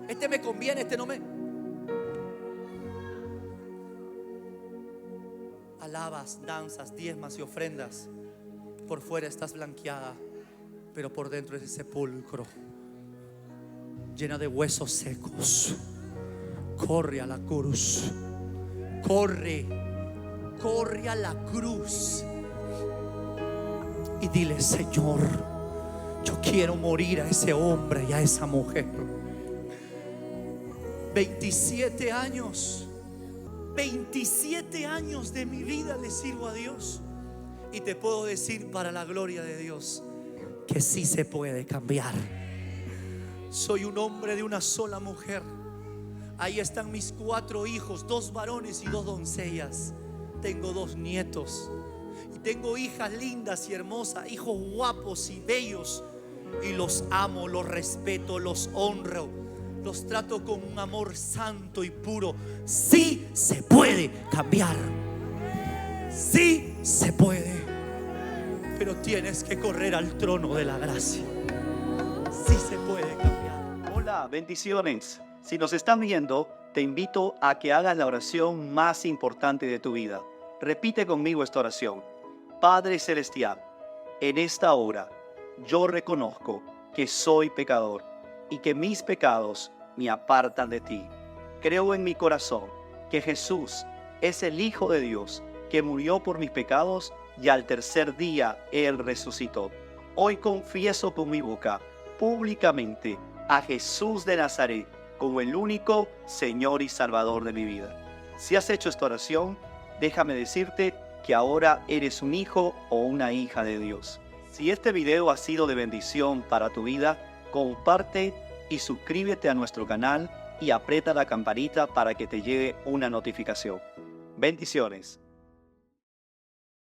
Este me conviene, este no me. Alabas, danzas, diezmas y ofrendas. Por fuera estás blanqueada, pero por dentro es sepulcro, llena de huesos secos. Corre a la cruz. Corre a la cruz y dile: Señor, yo quiero morir a ese hombre y a esa mujer. 27 años 27 años de mi vida le sirvo a Dios, y te puedo decir, para la gloria de Dios, que sí se puede cambiar. Soy un hombre de una sola mujer. Ahí están mis 4 hijos, 2 varones y 2 doncellas. Tengo 2 nietos y tengo hijas lindas y hermosas, hijos guapos y bellos, y los amo, los respeto, los honro, los trato con un amor santo y puro. Sí se puede cambiar, sí se puede, pero tienes que correr al trono de la gracia. Sí se puede cambiar. Hola, bendiciones. Si nos están viendo, te invito a que hagas la oración más importante de tu vida. Repite conmigo esta oración. Padre Celestial, en esta hora yo reconozco que soy pecador y que mis pecados me apartan de ti. Creo en mi corazón que Jesús es el Hijo de Dios, que murió por mis pecados y al tercer día Él resucitó. Hoy confieso con mi boca públicamente a Jesús de Nazaret como el único Señor y Salvador de mi vida. Si has hecho esta oración, déjame decirte que ahora eres un hijo o una hija de Dios. Si este video ha sido de bendición para tu vida, comparte y suscríbete a nuestro canal y aprieta la campanita para que te llegue una notificación. Bendiciones.